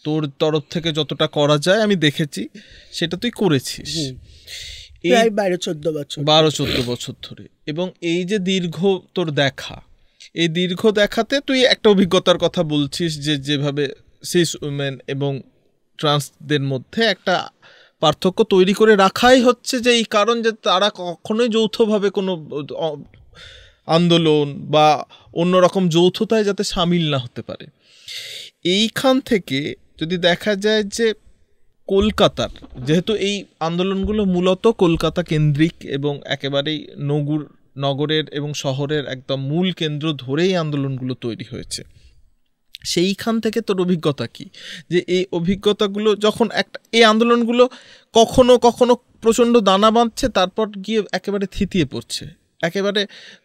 তোর তরফ থেকে যতটা করা যায় আমি দেখেছি সেটা তুই করেছিস 12-14 বছর ধরে। এবং এই যে দীর্ঘ তোর দেখা, এই দীর্ঘ দেখাতে তুই একটা অভিজ্ঞতার কথা বলছিস যে যেভাবে সিস উইমেন এবং ট্রান্সদের মধ্যে একটা পার্থক্য তৈরি করে রাখাই হচ্ছে যে এই কারণ যে তারা কখনোই যৌথভাবে কোনো আন্দোলন বা অন্যরকম যৌথতায় যাতে সামিল না হতে পারে। এইখান থেকে যদি দেখা যায় যে কলকাতার, যেহেতু এই আন্দোলনগুলো মূলত কলকাতা কেন্দ্রিক এবং একেবারেই নগরের এবং শহরের একদম মূল কেন্দ্র ধরেই আন্দোলনগুলো তৈরি হয়েছে, সেইখান থেকে তোর অভিজ্ঞতা কি? যে এই অভিজ্ঞতাগুলো যখন এই আন্দোলনগুলো কখনো কখনো প্রচণ্ড দানা বাঁধছে, তারপর গিয়ে একেবারে থিতিয়ে পড়ছে, একেবারে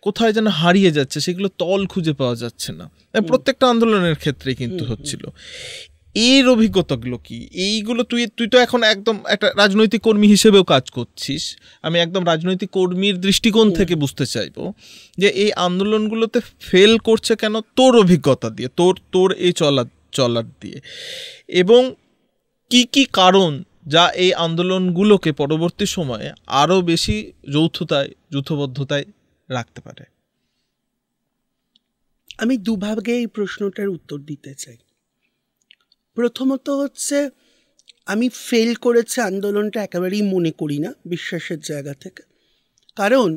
কোথায় যেন হারিয়ে যাচ্ছে, সেগুলো তল খুঁজে পাওয়া যাচ্ছে না, প্রত্যেকটা আন্দোলনের ক্ষেত্রে কিন্তু হচ্ছিল। এর অভিজ্ঞতাগুলো কি? এইগুলো তুই তো এখন একদম একটা রাজনৈতিক কর্মী হিসেবেও কাজ করছিস, আমি একদম রাজনৈতিক কর্মীর দৃষ্টিকোণ থেকে বুঝতে চাইবো যে এই আন্দোলনগুলোতে ফেল করছে কেন, তোর অভিজ্ঞতা দিয়ে, তোর এই চলার দিয়ে, এবং কি কি কারণ যা এই আন্দোলনগুলোকে পরবর্তী সময়ে আরো বেশি যৌথবদ্ধতায় রাখতে পারে। আমি দুভাগে এই প্রশ্নটার উত্তর দিতে চাই। প্রথমত হচ্ছে, আমি ফেল করেছে আন্দোলনটা একেবারেই মনে করি না বিশ্বাসের জায়গা থেকে। কারণ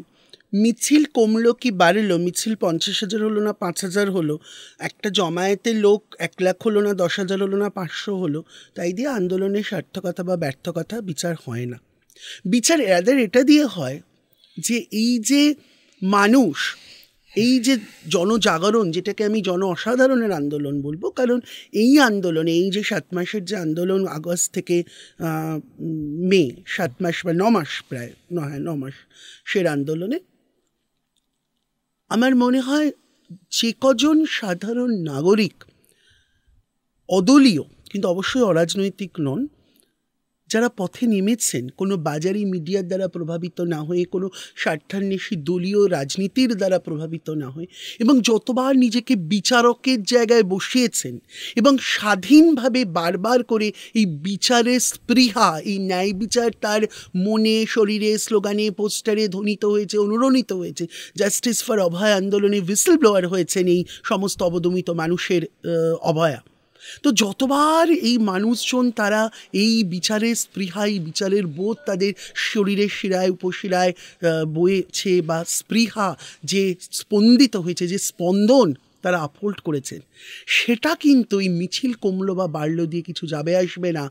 মিছিল কমলো কি বাড়লো, মিছিল 50,000 হলো না 5,000 হলো, একটা জমায়েতের লোক 1 লাখ হলো না 10,000 হলো না 500 হলো, তাই দিয়ে আন্দোলনের সার্থকতা বা ব্যর্থকতা বিচার হয় না। বিচার এদের এটা দিয়ে হয় যে এই যে মানুষ, এই যে জনজাগরণ, যেটাকে আমি জন অসাধারণের আন্দোলন বলবো, কারণ এই আন্দোলনে, এই যে 7 মাসের যে আন্দোলন, আগস্ট থেকে মে, 7 মাস বা 9 মাস প্রায়, 9 মাস সের আন্দোলনে আমার মনে হয় যে কজন সাধারণ নাগরিক, অদলীয় কিন্তু অবশ্যই অরাজনৈতিক নন, যারা পথে নেমেছেন কোনো বাজারি মিডিয়ার দ্বারা প্রভাবিত না হয়ে, কোনো স্বার্থান্বেষী দলীয় রাজনীতির দ্বারা প্রভাবিত না হয়ে, এবং যতবার নিজেকে বিচারকের জায়গায় বসিয়েছেন এবং স্বাধীনভাবে বারবার করে এই বিচারের স্পৃহা, এই ন্যায় বিচার তার মনে, শরীরে, স্লোগানে, পোস্টারে ধ্বনিত হয়েছে, অনুরণিত হয়েছে। জাস্টিস ফর অভয় আন্দোলনে হুইসল ব্লোয়ার হয়েছেন এই সমস্ত অবদমিত মানুষের অভয়া। তো যতবার এই মানুষজন তারা এই বিচারের স্পৃহা, এই বিচারের বোধ তাদের শরীরের শিরায় উপশিরায় বয়েছে, বা স্পৃহা যে স্পন্দিত হয়েছে, যে স্পন্দন তারা আপহোল্ড করেছেন, সেটা কিন্তু এই মিছিল কমলো বা বাড়লো দিয়ে কিছু যাবে আসবে না।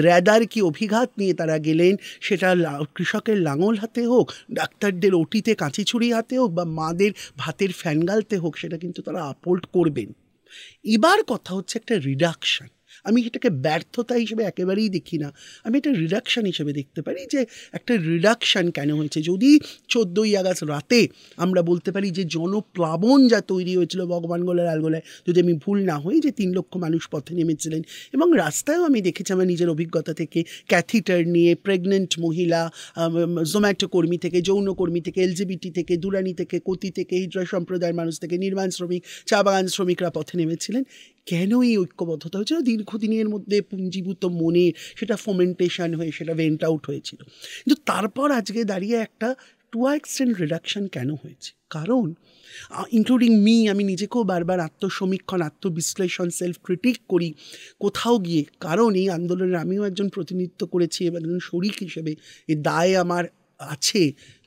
র্যাদার কি অভিঘাত নিয়ে তারা গেলেন, সেটা কৃষকের লাঙল হাতে হোক, ডাক্তারদের ওটিতে কাঁচি ছুরি হাতে হোক, বা মাদের ভাতের ফ্যান গালতে হোক, সেটা কিন্তু তারা আপহোল্ড করবেন। এবার কথা হচ্ছে একটা রিডাকশান। আমি এটাকে ব্যর্থতা হিসেবে একেবারেই দেখি না, আমি একটা রিডাকশান হিসেবে দেখতে পারি যে একটা রিডাকশান কেন হয়েছে। যদি 14ই আগস্ট রাতে আমরা বলতে পারি যে জনপ্লাবন যা তৈরি হয়েছিল ভগবানগোলার আলগোলায়, যদি আমি ভুল না হই, যে 3 লক্ষ মানুষ পথে নেমেছিলেন, এবং রাস্তায়ও আমি দেখেছি আমার নিজের অভিজ্ঞতা থেকে, ক্যাথিটার নিয়ে প্রেগনেন্ট মহিলা, জোম্যাটো কর্মী থেকে, যৌনকর্মী থেকে, এলজিবিটি থেকে, দুরানি থেকে, কতি থেকে, হিজড়া সম্প্রদায়ের মানুষ থেকে, নির্মাণ শ্রমিক, চা বাগান শ্রমিকরা পথে নেমেছিলেন। কেন এই ঐক্যবদ্ধতা হয়েছিল? দীর্ঘদিনের মধ্যে পুঞ্জীভূত মনে সেটা ফোমেন্টেশন হয়ে সেটা ভেন্ট আউট হয়েছিল। কিন্তু তারপর আজকে দাঁড়িয়ে একটা টু এক্সটেন্ট রিডাকশন কেন হয়েছে? কারণ ইনক্লুডিং মি, আমি নিজেকেও বারবার আত্মসমীক্ষণ, আত্মবিশ্লেষণ, সেলফ ক্রিটিক করি কোথাও গিয়ে। কারণ এই আন্দোলনের আমিও একজন প্রতিনিধিত্ব করেছি এবং একজন শরিক হিসেবে এই দায় আমার আছে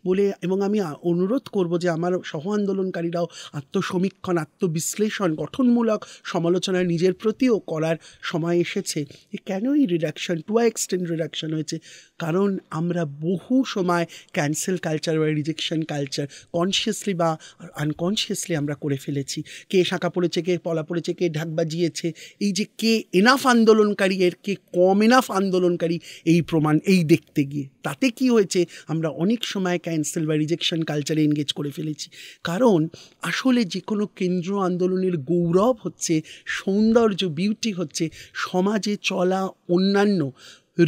বলে, এবং আমি অনুরোধ করব যে আমার সহ আন্দোলনকারীরাও আত্মসমীক্ষণ, আত্মবিশ্লেষণ, গঠনমূলক সমালোচনা নিজের প্রতিও করার সময় এসেছে। কেন এই রিডাকশন, টু এক্সটেন্ট রিডাকশন হয়েছে? কারণ আমরা বহু সময় ক্যান্সেল কালচার বা রিজেকশন কালচার কনসিয়াসলি বা আনকনসিয়াসলি আমরা করে ফেলেছি। কে শাঁখা পড়েছে, কে পলা পড়েছে, কে ঢাক বাজিয়েছে, এই যে কে এনাফ আন্দোলনকারী এর কে কম এনাফ আন্দোলনকারী, এই প্রমাণ এই দেখতে গিয়ে তাতে কি হয়েছে, আমরা অনেক সময় ক্যান্সেল বা রিজেকশন কালচারে এনগেজ করে ফেলেছি। কারণ আসলে যে কোনো কেন্দ্র আন্দোলনের গৌরব হচ্ছে, সৌন্দর্য, বিউটি হচ্ছে সমাজে চলা অন্যান্য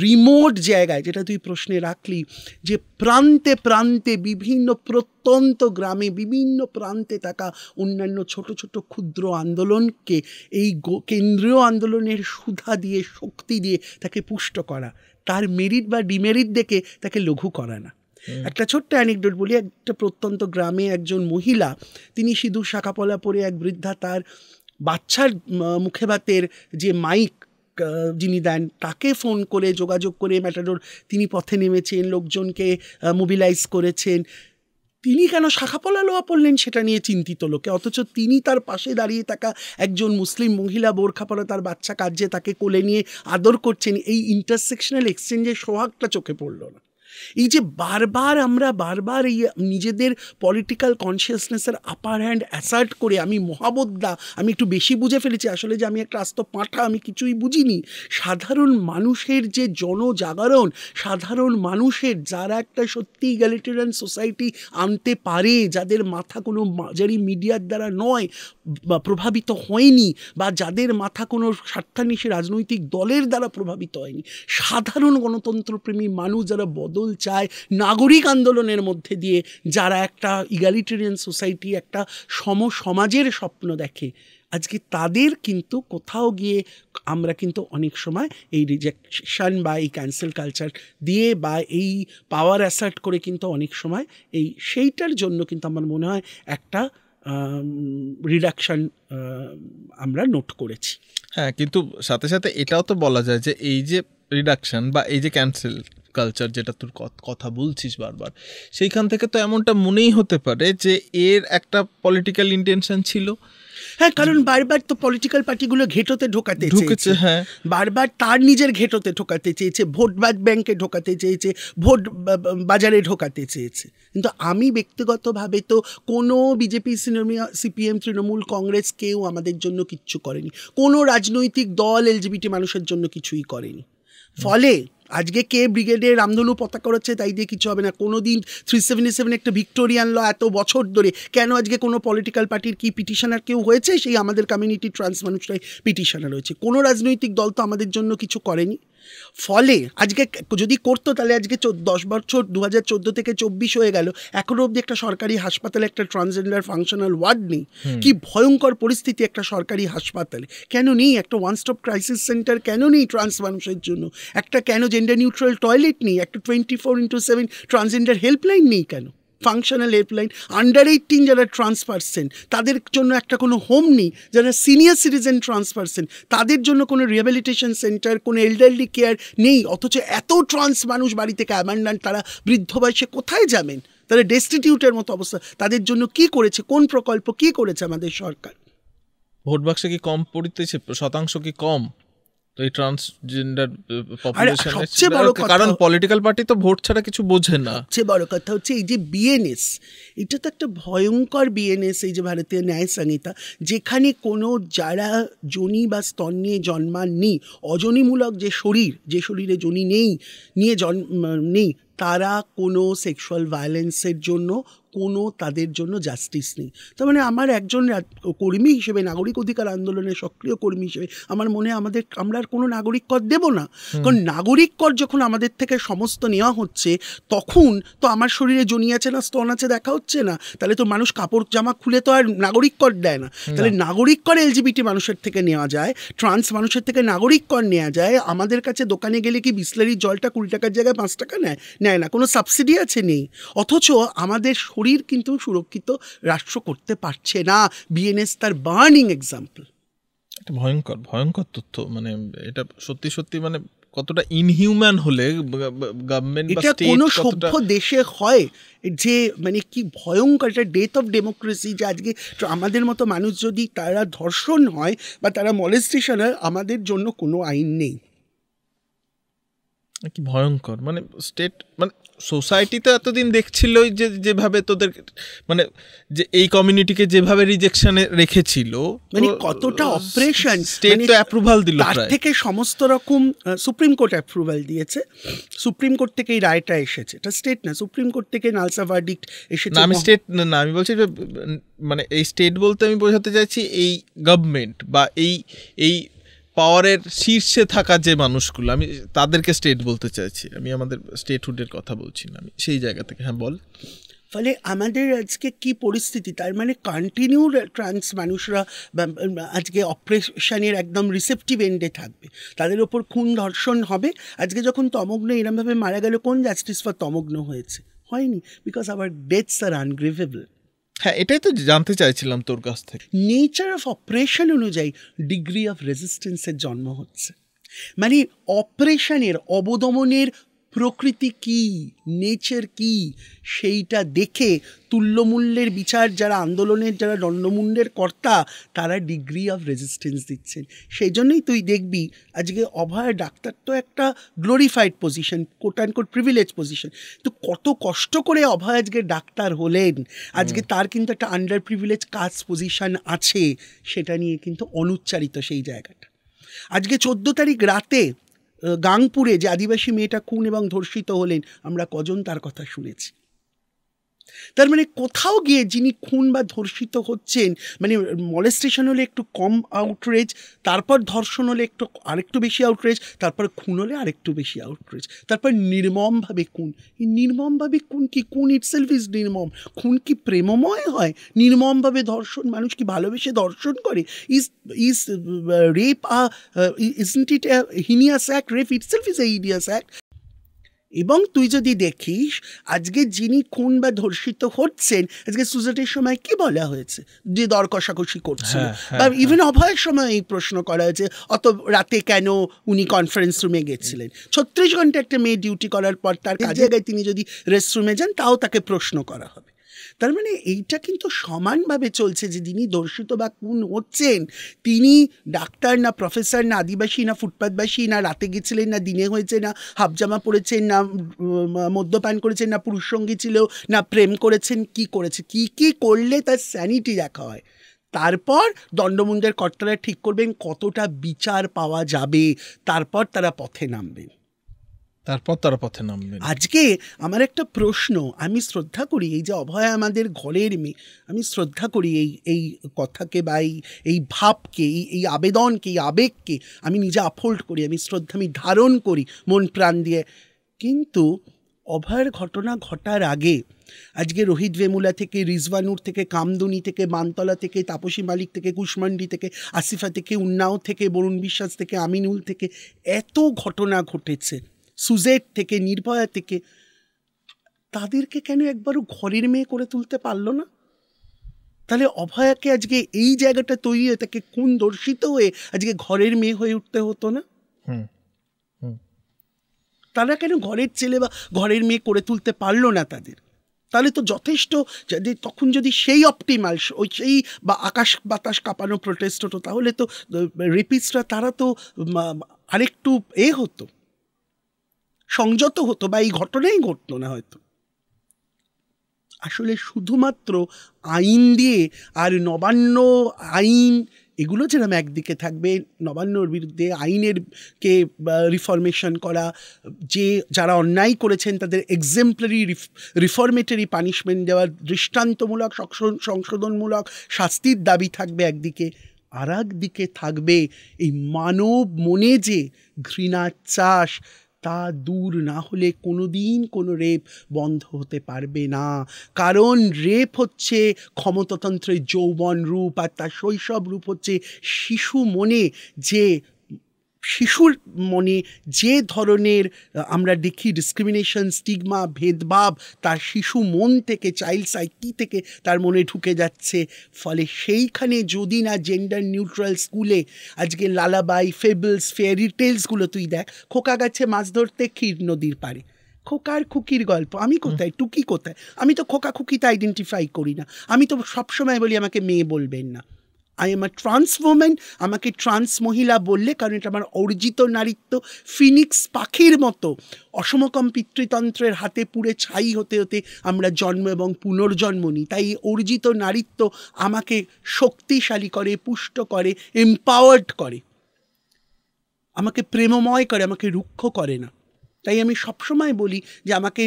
রিমোট জায়গায়, যেটা তুই প্রশ্নে রাখলি, যে প্রান্তে প্রান্তে বিভিন্ন প্রত্যন্ত গ্রামে বিভিন্ন প্রান্তে থাকা অন্যান্য ছোট ছোট ক্ষুদ্র আন্দোলনকে এই কেন্দ্রীয় আন্দোলনের সুধা দিয়ে, শক্তি দিয়ে তাকে পুষ্ট করা, তার মেরিট বা ডিমেরিট দেখে তাকে লঘু করা না। একটা ছোট্ট অ্যানেকডোট বলি। একটা প্রত্যন্ত গ্রামে একজন মহিলা, তিনি সিঁদুর শাঁখা পলা পরে, এক বৃদ্ধা তার বাচ্চার মুখে ভাতের যে মাইক যিনি দেন তাকে ফোন করে যোগাযোগ করে ম্যাটাডোর তিনি পথে নেমেছেন, লোকজনকে মোবিলাইজ করেছেন। তিনি কেন শাঁখা পলা লোয়া পড়লেন সেটা নিয়ে চিন্তিত লোকে, অথচ তিনি তার পাশে দাঁড়িয়ে থাকা একজন মুসলিম মহিলা বোরখা পরা তার বাচ্চা কাঁদছে, তাকে কোলে নিয়ে আদর করছেন। এই ইন্টারসেকশনাল এক্সচেঞ্জের সোহাগটা চোখে পড়ল না। এই যে বারবার এই নিজেদের পলিটিক্যাল কনসিয়াসনেসের আপার হ্যান্ড অ্যাসার্ট করে আমি মহাবোদ্ধা, আমি একটু বেশি বুঝে ফেলেছি, আসলে যে আমি একটা আস্ত পাঁঠা, আমি কিছুই বুঝিনি। সাধারণ মানুষের যে জনজাগরণ, সাধারণ মানুষের যারা একটা সত্যি ইগ্যালিটেরিয়ান সোসাইটি আনতে পারে, যাদের মাথা কোনো মাঝারি মিডিয়ার দ্বারা নয় বা প্রভাবিত হয়নি, বা যাদের মাথা কোনো স্বার্থান্বেষী রাজনৈতিক দলের দ্বারা প্রভাবিত হয়নি, সাধারণ গণতন্ত্রপ্রেমী মানুষ যারা বদল চায়, নাগরিক আন্দোলনের মধ্যে দিয়ে যারা একটা ইগ্যালিটেরিয়ান সোসাইটি, একটা সমাজের স্বপ্ন দেখে, আজকে তাদের কিন্তু কোথাও গিয়ে আমরা কিন্তু অনেক সময় এই রিজেকশন বা এই ক্যান্সেল কালচার দিয়ে বা এই পাওয়ার অ্যাসার্ট করে কিন্তু অনেক সময় সেইটার জন্য কিন্তু আমার মনে হয় একটা রিডাকশন আমরা নোট করেছি। হ্যাঁ, কিন্তু সাথে সাথে এটাও তো বলা যায় যে এই যে রিডাকশন বা এই যে ক্যান্সেল কালচার যেটা তোর কথা বলছিস বারবার, সেইখান থেকে তো এমনটা মনেই হতে পারে যে এর একটা পলিটিক্যাল ইন্টেনশন ছিল। হ্যাঁ, কারণ বারবার তো পলিটিক্যাল পার্টিগুলো ঘেঁটোতে ঢোকাতে চেয়েছে, হ্যাঁ, বারবার তার নিজের ঘেঁটোতে ঢোকাতে চেয়েছে, ভোট ব্যাংকে ঢোকাতে চেয়েছে, ভোট বাজারে ঢোকাতে চেয়েছে। কিন্তু আমি ব্যক্তিগতভাবে তো কোনো বিজেপি, সিপিএম, তৃণমূল, কংগ্রেস কেউ আমাদের জন্য কিচ্ছু করেনি, কোনো রাজনৈতিক দল এলজিবিটি মানুষের জন্য কিছুই করেনি। ফলে আজকে কে ব্রিগেডে রামধনু পতাকা করেছে তাই দিয়ে কিছু হবে না। কোনো দিন 377 একটা ভিক্টোরিয়ান ল এত বছর ধরে কেন আজকে কোনো পলিটিক্যাল পার্টির কি পিটিশনার কেউ হয়েছে? সেই আমাদের কমিউনিটি ট্রান্স মানুষরাই পিটিশনার হয়েছে। কোনো রাজনৈতিক দল তো আমাদের জন্য কিছু করেনি। ফলে আজকে যদি করতো তাহলে আজকে 10 বছর 2014 থেকে 24 হয়ে গেল, এখনো অবধি একটা সরকারি হাসপাতালে একটা ট্রান্সজেন্ডার ফাংশনাল ওয়ার্ড নেই। কি ভয়ঙ্কর পরিস্থিতি একটা সরকারি হাসপাতালে। কেন নেই একটা ওয়ান স্টপ ক্রাইসিস সেন্টার? কেন নেই ট্রান্স মানুষের জন্য? একটা কেন জেন্ডার নিউট্রাল টয়লেট নেই? একটা 24/7 ট্রান্সজেন্ডার হেল্পলাইন নেই? কেন ফাংশনাল হেল্পলাইন? আন্ডার 18 যারা ট্রান্স পার্সন তাদের জন্য একটা কোনো হোম নেই? যারা সিনিয়র সিটিজেন ট্রান্স পার্সন তাদের জন্য কোনো রিহ্যাবিলিটেশন সেন্টার, কোনো এল্ডারলি কেয়ার নেই। অথচ এত ট্রান্স মানুষ বাড়ি থেকে অ্যাবান্ডান্ট, তারা বৃদ্ধ বয়সে কোথায় যাবেন? তারা ডেস্টিটিউটের মতো অবস্থা। তাদের জন্য কি করেছে, কোন প্রকল্প কি করেছে আমাদের সরকার? ভোট বাক্সে কি কম পড়তেছে? শতাংশ কি কম? তো এই ট্রান্সজেন্ডার পপুলেশনের কারণ পলিটিক্যাল পার্টি তো ভোট ছাড়া কিছু বোঝে না। সবচেয়ে বড় কথা হচ্ছে এই যে বিএনএস, এটা তো একটা ভয়ঙ্কর বিএনএস, এই যে ভারতীয় ন্যায় সংহিতা, যেখানে কোনো যারা যোনি বা স্তন নিয়ে জন্মাননি, অজনীমূলক যে শরীর, যে শরীরে যোনি নেই, নিয়ে নেই, তারা কোনো সেক্সুয়াল ভায়োলেন্সের জন্য কোনো তাদের জন্য জাস্টিস নেই। তার মানে আমার একজন কর্মী হিসেবে, নাগরিক অধিকার আন্দোলনের সক্রিয় কর্মী হিসেবে আমার মনে হয় আমরা আর কোনো নাগরিক কর দেব না। কারণ নাগরিক কর যখন আমাদের থেকে সমস্ত নেওয়া হচ্ছে, তখন তো আমার শরীরে জনি আছে না স্তন আছে দেখা হচ্ছে না। তাহলে তো মানুষ কাপড় জামা খুলে তো আর নাগরিক কর দেয় না। তাহলে নাগরিক কর এলজিবিটি মানুষের থেকে নেওয়া যায়, ট্রান্স মানুষের থেকে নাগরিক কর নেওয়া যায়। আমাদের কাছে দোকানে গেলে কি বিসলারির জলটা 20 টাকার জায়গায় 5 টাকা নেয় না? কোনো সাবসিডি আছে? নেই। অথচ আমাদের শরীর কিন্তু সুরক্ষিত রাষ্ট্র করতে পারছে না। বিএনএস তার বার্নিং এক্সাম্পল। এটা ভয়ঙ্কর তথ্য। মানে এটা সত্যি মানে কতটা ইনহিউম্যান হলে গভর্নমেন্ট বা এটা স্টেট কোনো সভ্য দেশে হয় যে মানে কি ভয়ঙ্কর একটা ডেথ অফ ডেমোক্রেসি, যে আজকে আমাদের মতো মানুষ যদি তারা ধর্ষণ হয় বা তারা মলেস্টেশন হয়, আমাদের জন্য কোনো আইন নেই। কি ভয়ঙ্কর, মানে স্টেট মানে সোসাইটি তো এতদিন দেখছিল যে যেভাবে তোদের মানে যে এই কমিউনিটিকে যেভাবে রিজেকশনে রেখেছিল, মানে কতটা অপারেশন, স্টেট তো অ্যাপ্রুভাল দিল, তার থেকে সমস্ত রকম সুপ্রিম কোর্ট অ্যাপ্রুভাল দিয়েছে, সুপ্রিম কোর্ট থেকে এই রায়টা এসেছে, এটা স্টেট না, সুপ্রিম কোর্ট থেকে নালসা ভার্ডিক্ট এসেছে। আমি স্টেট না, আমি বলছি মানে এই স্টেট বলতে আমি বোঝাতে চাইছি এই গভর্নমেন্ট বা এই পাওয়ারের শীর্ষে থাকা যে মানুষগুলো, আমি তাদেরকে স্টেট বলতে চাইছি, আমি আমাদের স্টেটহুডের কথা বলছি না, আমি সেই জায়গা থেকে। হ্যাঁ বল। ফলে আমাদের আজকে কি পরিস্থিতি, তার মানে কন্টিনিউ ট্রান্স মানুষরা আজকে অপারেশনের একদম রিসেপটিভ এন্ডে থাকবে, তাদের ওপর খুন ধর্ষণ হবে। আজকে যখন তমগ্ন এরমভাবে মারা গেল, কোন জাস্টিস ফর তমগ্ন হয়েছে? হয়নি, বিকজ আওয়ার ডেথস আর আনগ্রেভেবল। হ্যাঁ, এটাই তো জানতে চাইছিলাম তোর কাছ থেকে। নেচার অফ অপারেশন অনুযায়ী ডিগ্রি অফ রেজিস্ট্যান্সের জন্ম হচ্ছে, মানে অপারেশনের অবদমনের প্রকৃতি কি, নেচার কি, সেইটা দেখে তুল্যমূল্যের বিচার যারা আন্দোলনের, যারা দণ্ডমুণ্ডের কর্তা, তারা ডিগ্রি অফ রেজিস্ট্যান্স দিচ্ছেন। সেই জন্যই তুই দেখবি আজকে অভয় ডাক্তার তো একটা glorified position, quote and quote privilege position, তো কত কষ্ট করে অভয় আজকে ডাক্তার হলেন, আজকে তার কিন্তু একটা আন্ডার প্রিভিলেজ কাস্ট পজিশন আছে, সেটা নিয়ে কিন্তু অনুচ্চারিত সেই জায়গাটা। আজকে 14 তারিখ রাতে গাংপুরে যে আদিবাসী মেয়েটা খুন এবং ধর্ষিত হলেন, আমরা কজন তার কথা শুনেছি? তার মানে কোথাও গিয়ে যিনি খুন বা ধর্ষিত হচ্ছেন, মানে মলেস্টেশন হলে একটু কম আউটরেজ, তারপর ধর্ষণ হলে আরেকটু বেশি আউটরেজ, তারপর খুন হলে আরেকটু বেশি আউটরেজ, তারপর নির্মমভাবে খুন। এই নির্মমভাবে খুন কি? খুন ইটসেলফ ইজ নির্মম। খুন কি প্রেমময় হয়? নির্মমভাবে ধর্ষণ, মানুষ কি ভালোবেসে ধর্ষণ করে? Is rape isn't it a heinous act? Rape itself is a heinous act. এবং তুই যদি দেখিস আজকে যিনি খুন বা ধর্ষিত হচ্ছেন, আজকে সুজেটের সময় কি বলা হয়েছে, যে দর কষাকষি করছিল, বা ইভেন অভয়ের সময় এই প্রশ্ন করা হয়েছে, অত রাতে কেন উনি কনফারেন্স রুমে গেছিলেন? 36 ঘন্টা একটা মেয়ে ডিউটি করার পর তার জায়গায় তিনি যদি রেস্টরুমে যান, তাও তাকে প্রশ্ন করা হবে। তার মানে এইটা কিন্তু সমানভাবে চলছে, যে যিনি ধর্ষিত বা খুন হচ্ছেন তিনি ডাক্তার না, প্রফেসর না, আদিবাসী না, ফুটপাতবাসী না, রাতে গেছিলেন না, দিনে হয়েছে না, হাফজামা পরেছেন না, মদ্যপান করেছেন না, পুরুষ সঙ্গী ছিল না, প্রেম করেছেন, কি করেছে, কি করলে তার স্যানিটি দেখা হয়। তারপর দণ্ডমুণ্ডের কর্তারা ঠিক করবেন কতটা বিচার পাওয়া যাবে, তারপর তারা পথে নামবেন। আজকে আমার একটা প্রশ্ন, আমি শ্রদ্ধা করি এই যে অভয় আমাদের ঘরের মেয়ে, আমি শ্রদ্ধা করি এই কথাকে বা এই ভাবকে, এই আবেদনকে, এই আবেগকে আমি নিজে আপহোল্ড করি, আমি শ্রদ্ধা, আমি ধারণ করি মন প্রাণ দিয়ে। কিন্তু অভয়ের ঘটনা ঘটার আগে আজকে রোহিত ভেমুলা থেকে, রিজওয়ানুর থেকে, কামদুনি থেকে, মানতলা থেকে, তাপসী মালিক থেকে, কুশমান্ডি থেকে, আসিফা থেকে, উন্নাও থেকে, বরুণ বিশ্বাস থেকে, আমিনুল থেকে, এত ঘটনা ঘটেছে, সুজেট থেকে, নির্ভয়া থেকে, তাদেরকে কেন একবারও ঘরের মেয়ে করে তুলতে পারলো না? তাহলে অভয়াকে আজকে এই জায়গাটা তৈরি হয়ে তাকে খুন ধর্ষিত হয়ে আজকে ঘরের মেয়ে হয়ে উঠতে হতো না? তারা কেন ঘরের ছেলে বা ঘরের মেয়ে করে তুলতে পারলো না তাদের? তাহলে তো যথেষ্ট, যদি তখন যদি সেই অপটিমাল সেই বা আকাশ বাতাস কাঁপানো প্রোটেস্ট হতো, তাহলে তো রেপিস্টরা তারা তো আরেকটু হতো, সংযত হতো, বা এই ঘটনাই ঘটতো না হয়তো। আসলে শুধুমাত্র আইন দিয়ে আর নবান্ন আইন এগুলো যেরকম একদিকে থাকবে, নবান্নর বিরুদ্ধে আইনের কে রিফরমেশন করা, যে যারা অন্যায় করেছেন তাদের এক্সেম্পলারি রিফরমেটরি পানিশমেন্ট দেওয়ার, দৃষ্টান্তমূলক সংশোধনমূলক শাস্তির দাবি থাকবে একদিকে, আর একদিকে থাকবে এই মানব মনে যে ঘৃণার চাষ, তা দূর না হলে কোনোদিন কোনো রেপ বন্ধ হতে পারবে না। কারণ রেপ হচ্ছে ক্ষমতাতন্ত্রের যৌবন রূপ, আর তার শৈশব রূপ হচ্ছে শিশু মনে যে শিশুর মনে যে ধরনের আমরা দেখি ডিসক্রিমিনেশন, স্টিগমা, ভেদভাব তার শিশু মন থেকে, চাইল্ড সাইকি থেকে তার মনে ঢুকে যাচ্ছে। ফলে সেইখানে যদি না জেন্ডার নিউট্রাল স্কুলে আজকে লালাবাই, ফেবলস, ফেয়ারি টেলসগুলো তুই দেখ, খোকা গাছে মাছ ধরতে ক্ষীর নদীর পাড়ে, খোকার খুকির গল্প, আমি কোথায়, টুকি কোথায়? আমি তো খোকা খুকিতে আইডেন্টিফাই করি না। আমি তো সবসময় বলি আমাকে মেয়ে বলবেন না, I am a trans women. আমাকে ট্রান্স মহিলা বললে, কারণ এটা আমার অর্জিত নারীত্ব। ফিনিক্স পাখির মতো অসমকম পিতৃতন্ত্রের হাতে পুড়ে ছাই হতে হতে আমরা জন্ম এবং পুনর্জন্ম নিই। তাই অর্জিত নারীত্ব আমাকে শক্তিশালী করে, পুষ্ট করে, এম্পাওয়ার্ড করে, আমাকে প্রেমময় করে, আমাকে রুক্ষ করে না। তাই আমি সবসময় বলি যে আমাকে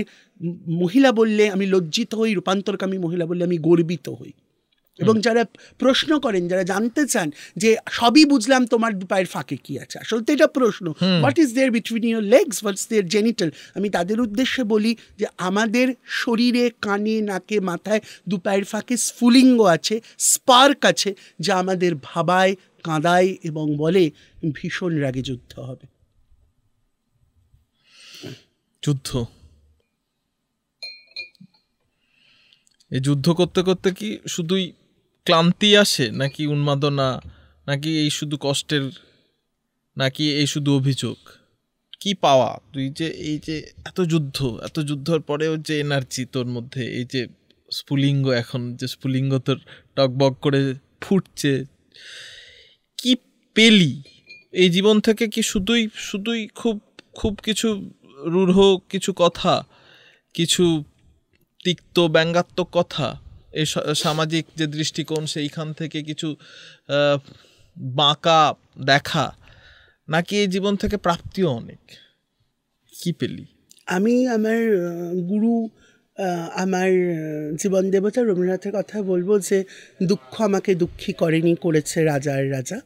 মহিলা বললে আমি লজ্জিত হই, রূপান্তরকামী মহিলা বললে আমি গর্বিত হই। এবং যারা প্রশ্ন করেন, যারা জানতে চান যে সবই বুঝলাম, তোমার দুপায়ের ফাঁকে কি আছে, আসলে তো এটা প্রশ্ন, what is there between your legs, what's there genital. আমি তাদের উদ্দেশ্যে বলি যে আমাদের শরীরে, কানে, নাকে, মাথায় দুপায়ের ফাঁকে স্ফুলিঙ্গ আছে, স্পার্ক আছে, যা আমাদের ভাবায়, কাঁদায় এবং বলে ভীষণ রাগে যুদ্ধ হবে। যুদ্ধ, এই যুদ্ধ করতে করতে কি শুধুই ক্লান্তি আসে, নাকি উন্মাদনা, নাকি এই শুধু কষ্টের, নাকি এই শুধু অভিযোগ? কি পাওয়া তুই যে এই যে এত যুদ্ধর পরেও যে এনার্জি তোর মধ্যে, এই যে স্ফুলিঙ্গ, এখন যে স্ফুলিঙ্গ তোর টকবক করে ফুটছে, কি পেলি এই জীবন থেকে? কি শুধুই খুব কিছু রূঢ় কিছু কথা, কিছু তিক্ত ব্যঙ্গাত্মক কথা, এই সামাজিক যে দৃষ্টিকোণ সেইখান থেকে কিছু বাঁকা দেখা, নাকি এই জীবন থেকে প্রাপ্তিও অনেক? কি পেলি? আমি আমার গুরু, আমার জীবন দেবতা রবীন্দ্রনাথের কথা বলবো যে দুঃখ আমাকে দুঃখী করেনি, করেছে রাজার রাজা।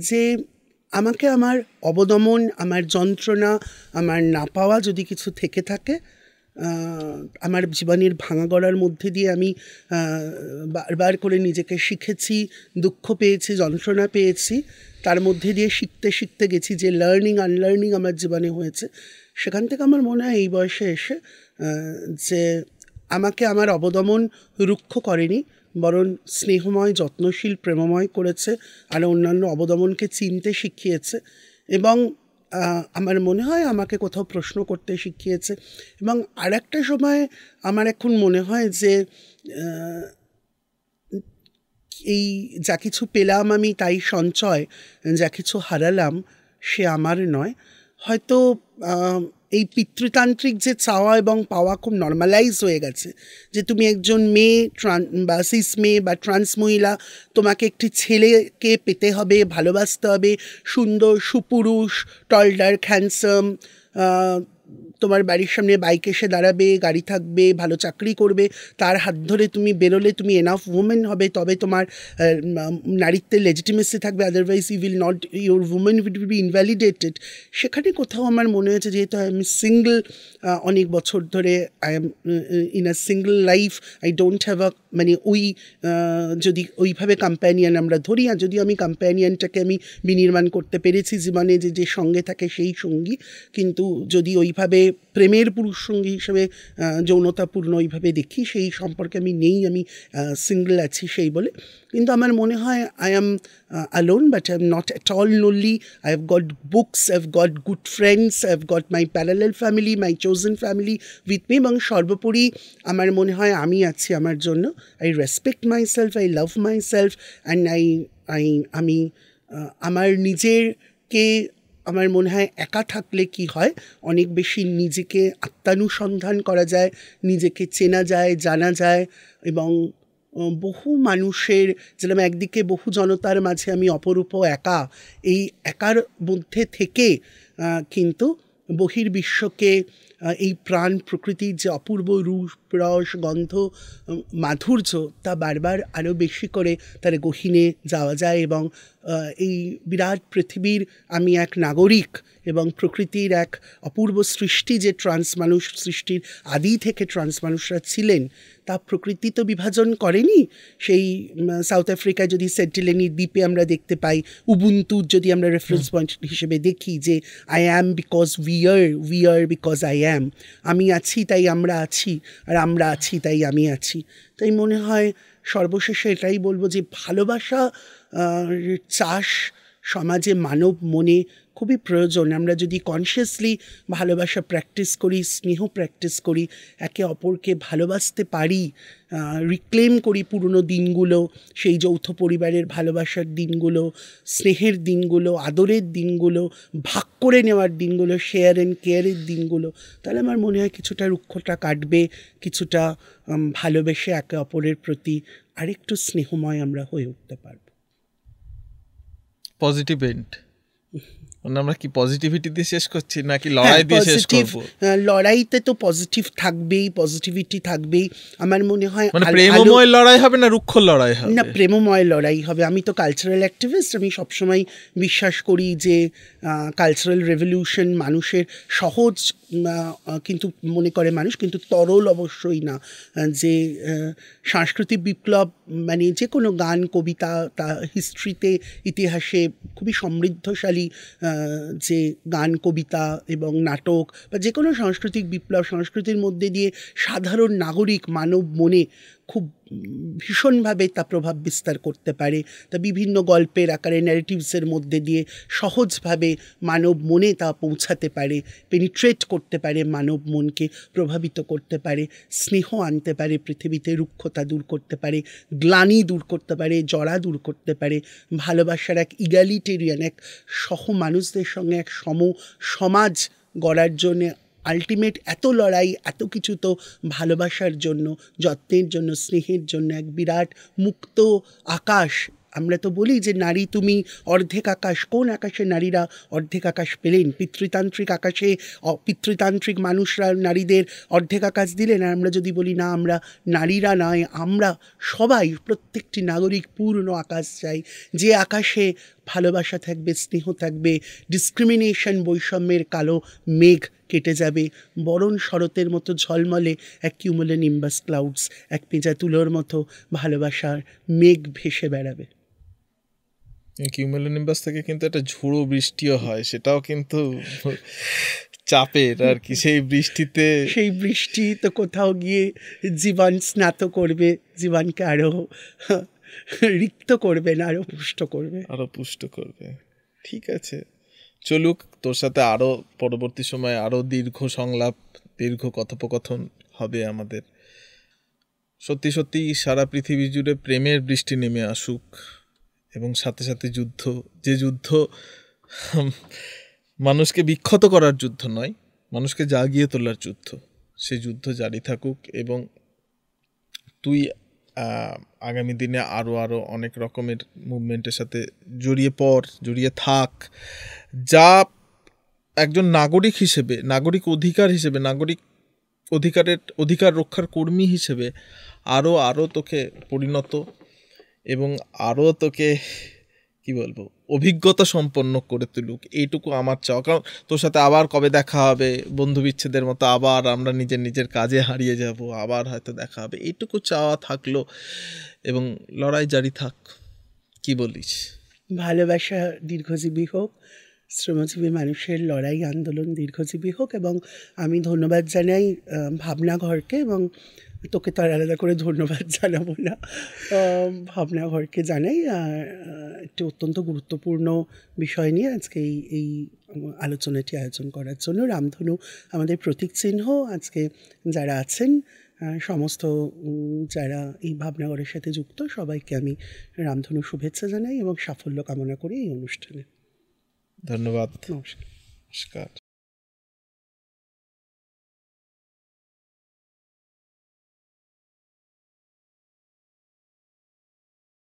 যে আমাকে আমার অবদমন, আমার যন্ত্রণা, আমার না পাওয়া যদি কিছু থেকে থাকে, আমার জীবনের ভাঙা গড়ার মধ্যে দিয়ে আমি বারবার করে নিজেকে শিখেছি, দুঃখ পেয়েছি, যন্ত্রণা পেয়েছি, তার মধ্যে দিয়ে শিখতে গেছি যে লার্নিং আনলার্নিং আমার জীবনে হয়েছে। সেখান থেকে আমার মনে হয় এই বয়সে এসে যে আমাকে আমার অবদমন রুক্ষ করেনি, বরং স্নেহময়, যত্নশীল, প্রেমময় করেছে, আর অন্যান্য অবদমনকে চিনতে শিখিয়েছে। এবং আমার মনে হয় আমাকে কোথাও প্রশ্ন করতে শিখিয়েছে। এবং আর একটা সময় আমার এখন মনে হয় যে এই যা কিছু পেলাম আমি তাই সঞ্চয়, যা কিছু হারালাম সে আমার নয়। হয়তো এই পিতৃতান্ত্রিক যে চাওয়া এবং পাওয়া খুব নর্মালাইজ হয়ে গেছে, যে তুমি একজন মেয়ে বা সিস মেয়ে বা ট্রান্স মহিলা, তোমাকে একটি ছেলেকে পেতে হবে, ভালোবাসতে হবে, সুন্দর, সুপুরুষ, টল ডার্ক, হ্যান্ডসাম, তোমার বাড়ির সামনে বাইক এসে দাঁড়াবে, গাড়ি থাকবে, ভালো চাকরি করবে, তার হাত ধরে তুমি বেরোলে তুমি এনাফ উমেন হবে, তবে তোমার নারীত্বের লেজিটিমেসি থাকবে, otherwise you will not, your women will be invalidated. সেখানে কোথাও আমার মনে হয়েছে, যেহেতু আই এম সিঙ্গল অনেক বছর ধরে, I am in a single life, I don't have a, মানে ওই যদি ওইভাবে কম্প্যানিয়ন আমরা ধরি, আর যদি আমি কম্প্যানিয়নটাকে আমি বিনির্মাণ করতে পেরেছি জীবনে, যে সঙ্গে থাকে সেই সঙ্গী, কিন্তু যদি ওইভাবে প্রেমের পুরুষ সঙ্গী হিসেবে যৌনতাপূর্ণ ওইভাবে দেখি, সেই সম্পর্কে আমি নেই, আমি সিঙ্গল আছি সেই বলে। কিন্তু আমার মনে হয় I am alone, but I am not at all lonely. I have got books, I have got good friends, I have got my parallel family, my chosen family with me. এবং সর্বোপরি আমার মনে হয় আমি আছি আমার জন্য। I respect myself, I love myself, and আমি আমার নিজেরকে, আমার মনে হয় একা থাকলে কি হয়, অনেক বেশি নিজেকে আত্মানুসন্ধান করা যায়, নিজেকে চেনা যায়, জানা যায়। এবং বহু মানুষের, যেরকম একদিকে বহু জনতার মাঝে আমি অপরূপ একা, এই একার মধ্যে থেকে কিন্তু বহির্বিশ্বকে এই প্রাণ প্রকৃতির যে অপূর্ব রূপ, রস, গন্ধ, মাধুর্য, তা বারবার আরও বেশি করে তার গহীনে যাওয়া যায়। এবং এই বিরাট পৃথিবীর আমি এক নাগরিক, এবং প্রকৃতির এক অপূর্ব সৃষ্টি, যে ট্রান্স মানুষ সৃষ্টির আদি থেকে ট্রান্স মানুষরা ছিলেন, তা প্রকৃতি তো বিভাজন করেনি। সেই সাউথ আফ্রিকায় যদি সেন্টিলেনি দ্বীপে আমরা দেখতে পাই, উবুন্তুর যদি আমরা রেফারেন্স পয়েন্ট হিসেবে দেখি যে I am because we are because I am, আমি আছি তাই আমরা আছি, আর আমরা আছি তাই আমি আছি। তাই মনে হয় সর্বশেষে এটাই বলবো যে ভালোবাসা চাষ সমাজে মানব মনে খুবই প্রয়োজন। আমরা যদি কনসিয়াসলি ভালোবাসা প্র্যাকটিস করি, স্নেহ প্র্যাকটিস করি, একে অপরকে ভালোবাসতে পারি, রিক্লেম করি পুরনো দিনগুলো, সেই যৌথ পরিবারের ভালোবাসার দিনগুলো, স্নেহের দিনগুলো, আদরের দিনগুলো, ভাগ করে নেওয়ার দিনগুলো, শেয়ার অ্যান্ড কেয়ারের দিনগুলো, তাহলে আমার মনে হয় কিছুটা রুক্ষতা কাটবে, কিছুটা ভালোবেসে একে অপরের প্রতি আরেকটু স্নেহময় আমরা হয়ে উঠতে পারব। পজিটিভ এন্ড, মানে আমরা কি পজিটিভিটি দিয়ে শেষ করছি নাকি লড়াই দিয়ে শেষ করব? লড়াইতে তো পজিটিভ থাকবেই, পজিটিভিটি থাকবেই। আমার মনে হয় মানে প্রেমময় লড়াই হবে না রুক্ষ লড়াই হবে? না, প্রেমময় লড়াই হবে। আমি তো কালচারাল অ্যাক্টিভিস্ট, আমি সবসময় বিশ্বাস করি যে কালচারাল রেভলিউশন মানুষের সহজ কিন্তু মনে করে মানুষ, কিন্তু তরল অবশ্যই না। যে সাংস্কৃতিক বিপ্লব মানে যে কোনো গান, কবিতা, তা হিস্ট্রিতে, ইতিহাসে খুবই সমৃদ্ধশালী যে গান, কবিতা এবং নাটক বা যে কোনো সাংস্কৃতিক বিপ্লব, সংস্কৃতির মধ্যে দিয়ে সাধারণ নাগরিক মানব মনে খুব ভীষণভাবে তা প্রভাব বিস্তার করতে পারে। তা বিভিন্ন গল্পের আকারে, ন্যারেটিভসের মধ্যে দিয়ে সহজভাবে মানব মনে তা পৌঁছাতে পারে, পেনিট্রেট করতে পারে, মানব মনকে প্রভাবিত করতে পারে, স্নেহ আনতে পারে পৃথিবীতে, রুক্ষতা দূর করতে পারে, গ্লানি দূর করতে পারে, জড়া দূর করতে পারে, ভালোবাসার এক ইগালিটেরিয়ান, এক সহ মানুষদের সঙ্গে এক সমাজ গড়ার জন্যে আলটিমেট এত লড়াই, এত কিছু তো ভালোবাসার জন্য, যত্নের জন্য, স্নেহের জন্য। এক বিরাট মুক্ত আকাশ। আমরা তো বলি যে নারী তুমি অর্ধেক আকাশ। কোন আকাশে নারীরা অর্ধেক আকাশ পেলেন? পিতৃতান্ত্রিক আকাশে পিতৃতান্ত্রিক মানুষরা নারীদের অর্ধেক আকাশ দিলেন। আর আমরা যদি বলি না, আমরা নারীরা নয়, আমরা সবাই, প্রত্যেকটি নাগরিক পূর্ণ আকাশ চাই, যে আকাশে ভালোবাসা থাকবে, স্নেহ থাকবে, ডিসক্রিমিনেশন, বৈষম্যের কালো মেঘ কেটে যাবে, বরণ শরতের মতো ঝলমলে এক কিউমুলোনিম্বাস ক্লাউডস, এক পেঁজা তুলোর মতো ভালোবাসার মেঘ ভেসে বেড়াবে। কিউমুলোনিম্বাস থেকে কিন্তু একটা ঝুড়ো বৃষ্টিও হয়, সেটাও কিন্তু চাপের আর কি। সেই বৃষ্টি তো কোথাও গিয়ে জীবন স্নাত করবে, জীবনকে আরো রিক্ত করবে না, আরো পুষ্ট করবে। ঠিক আছে, চলুক, তোর সাথে আরো পরবর্তী সময় আরো দীর্ঘ সংলাপ, দীর্ঘ কথোপকথন হবে আমাদের। সত্যি সত্যি সারা পৃথিবী জুড়ে প্রেমের বৃষ্টি নেমে আসুক, এবং সাথে সাথে যুদ্ধ, যে যুদ্ধ মানুষকে বিক্ষত করার যুদ্ধ নয়, মানুষকে জাগিয়ে তোলার যুদ্ধ, সেই যুদ্ধ জারি থাকুক। এবং তুই আগামী দিনে আরও অনেক রকমের মুভমেন্টের সাথে জড়িয়ে থাক, যা একজন নাগরিক হিসেবে, নাগরিক অধিকার রক্ষার কর্মী হিসেবে আরও তোকে পরিণত এবং আরও তোকে কি বলবো, অভিজ্ঞতা সম্পন্ন করে তুলুক, এইটুকু আমার চাওয়া। কারণ তোর সাথে আবার কবে দেখা হবে, বন্ধু বিচ্ছেদের মতো আবার আমরা নিজের কাজে হারিয়ে যাব, আবার হয়তো দেখা হবে, এইটুকু চাওয়া থাকলো। এবং লড়াই জারি থাক, কি বলিস? ভালোবাসা দীর্ঘজীবী হোক, শ্রমজীবী মানুষের লড়াই আন্দোলন দীর্ঘজীবী হোক। এবং আমি ধন্যবাদ জানাই ভাবনাঘরকে, এবং তোকে তো আর আলাদা করে ধন্যবাদ জানাবো না, ভাবনাঘরকে জানাই একটি অত্যন্ত গুরুত্বপূর্ণ বিষয় নিয়ে আজকে এই আলোচনাটি আয়োজন করার জন্য। রামধনু আমাদের প্রতীক চিহ্ন। আজকে যারা আছেন, সমস্ত যারা এই ভাবনাঘরের সাথে যুক্ত, সবাইকে আমি রামধনু শুভেচ্ছা জানাই এবং সাফল্য কামনা করি এই অনুষ্ঠানে। ধন্যবাদ। নমস্কার।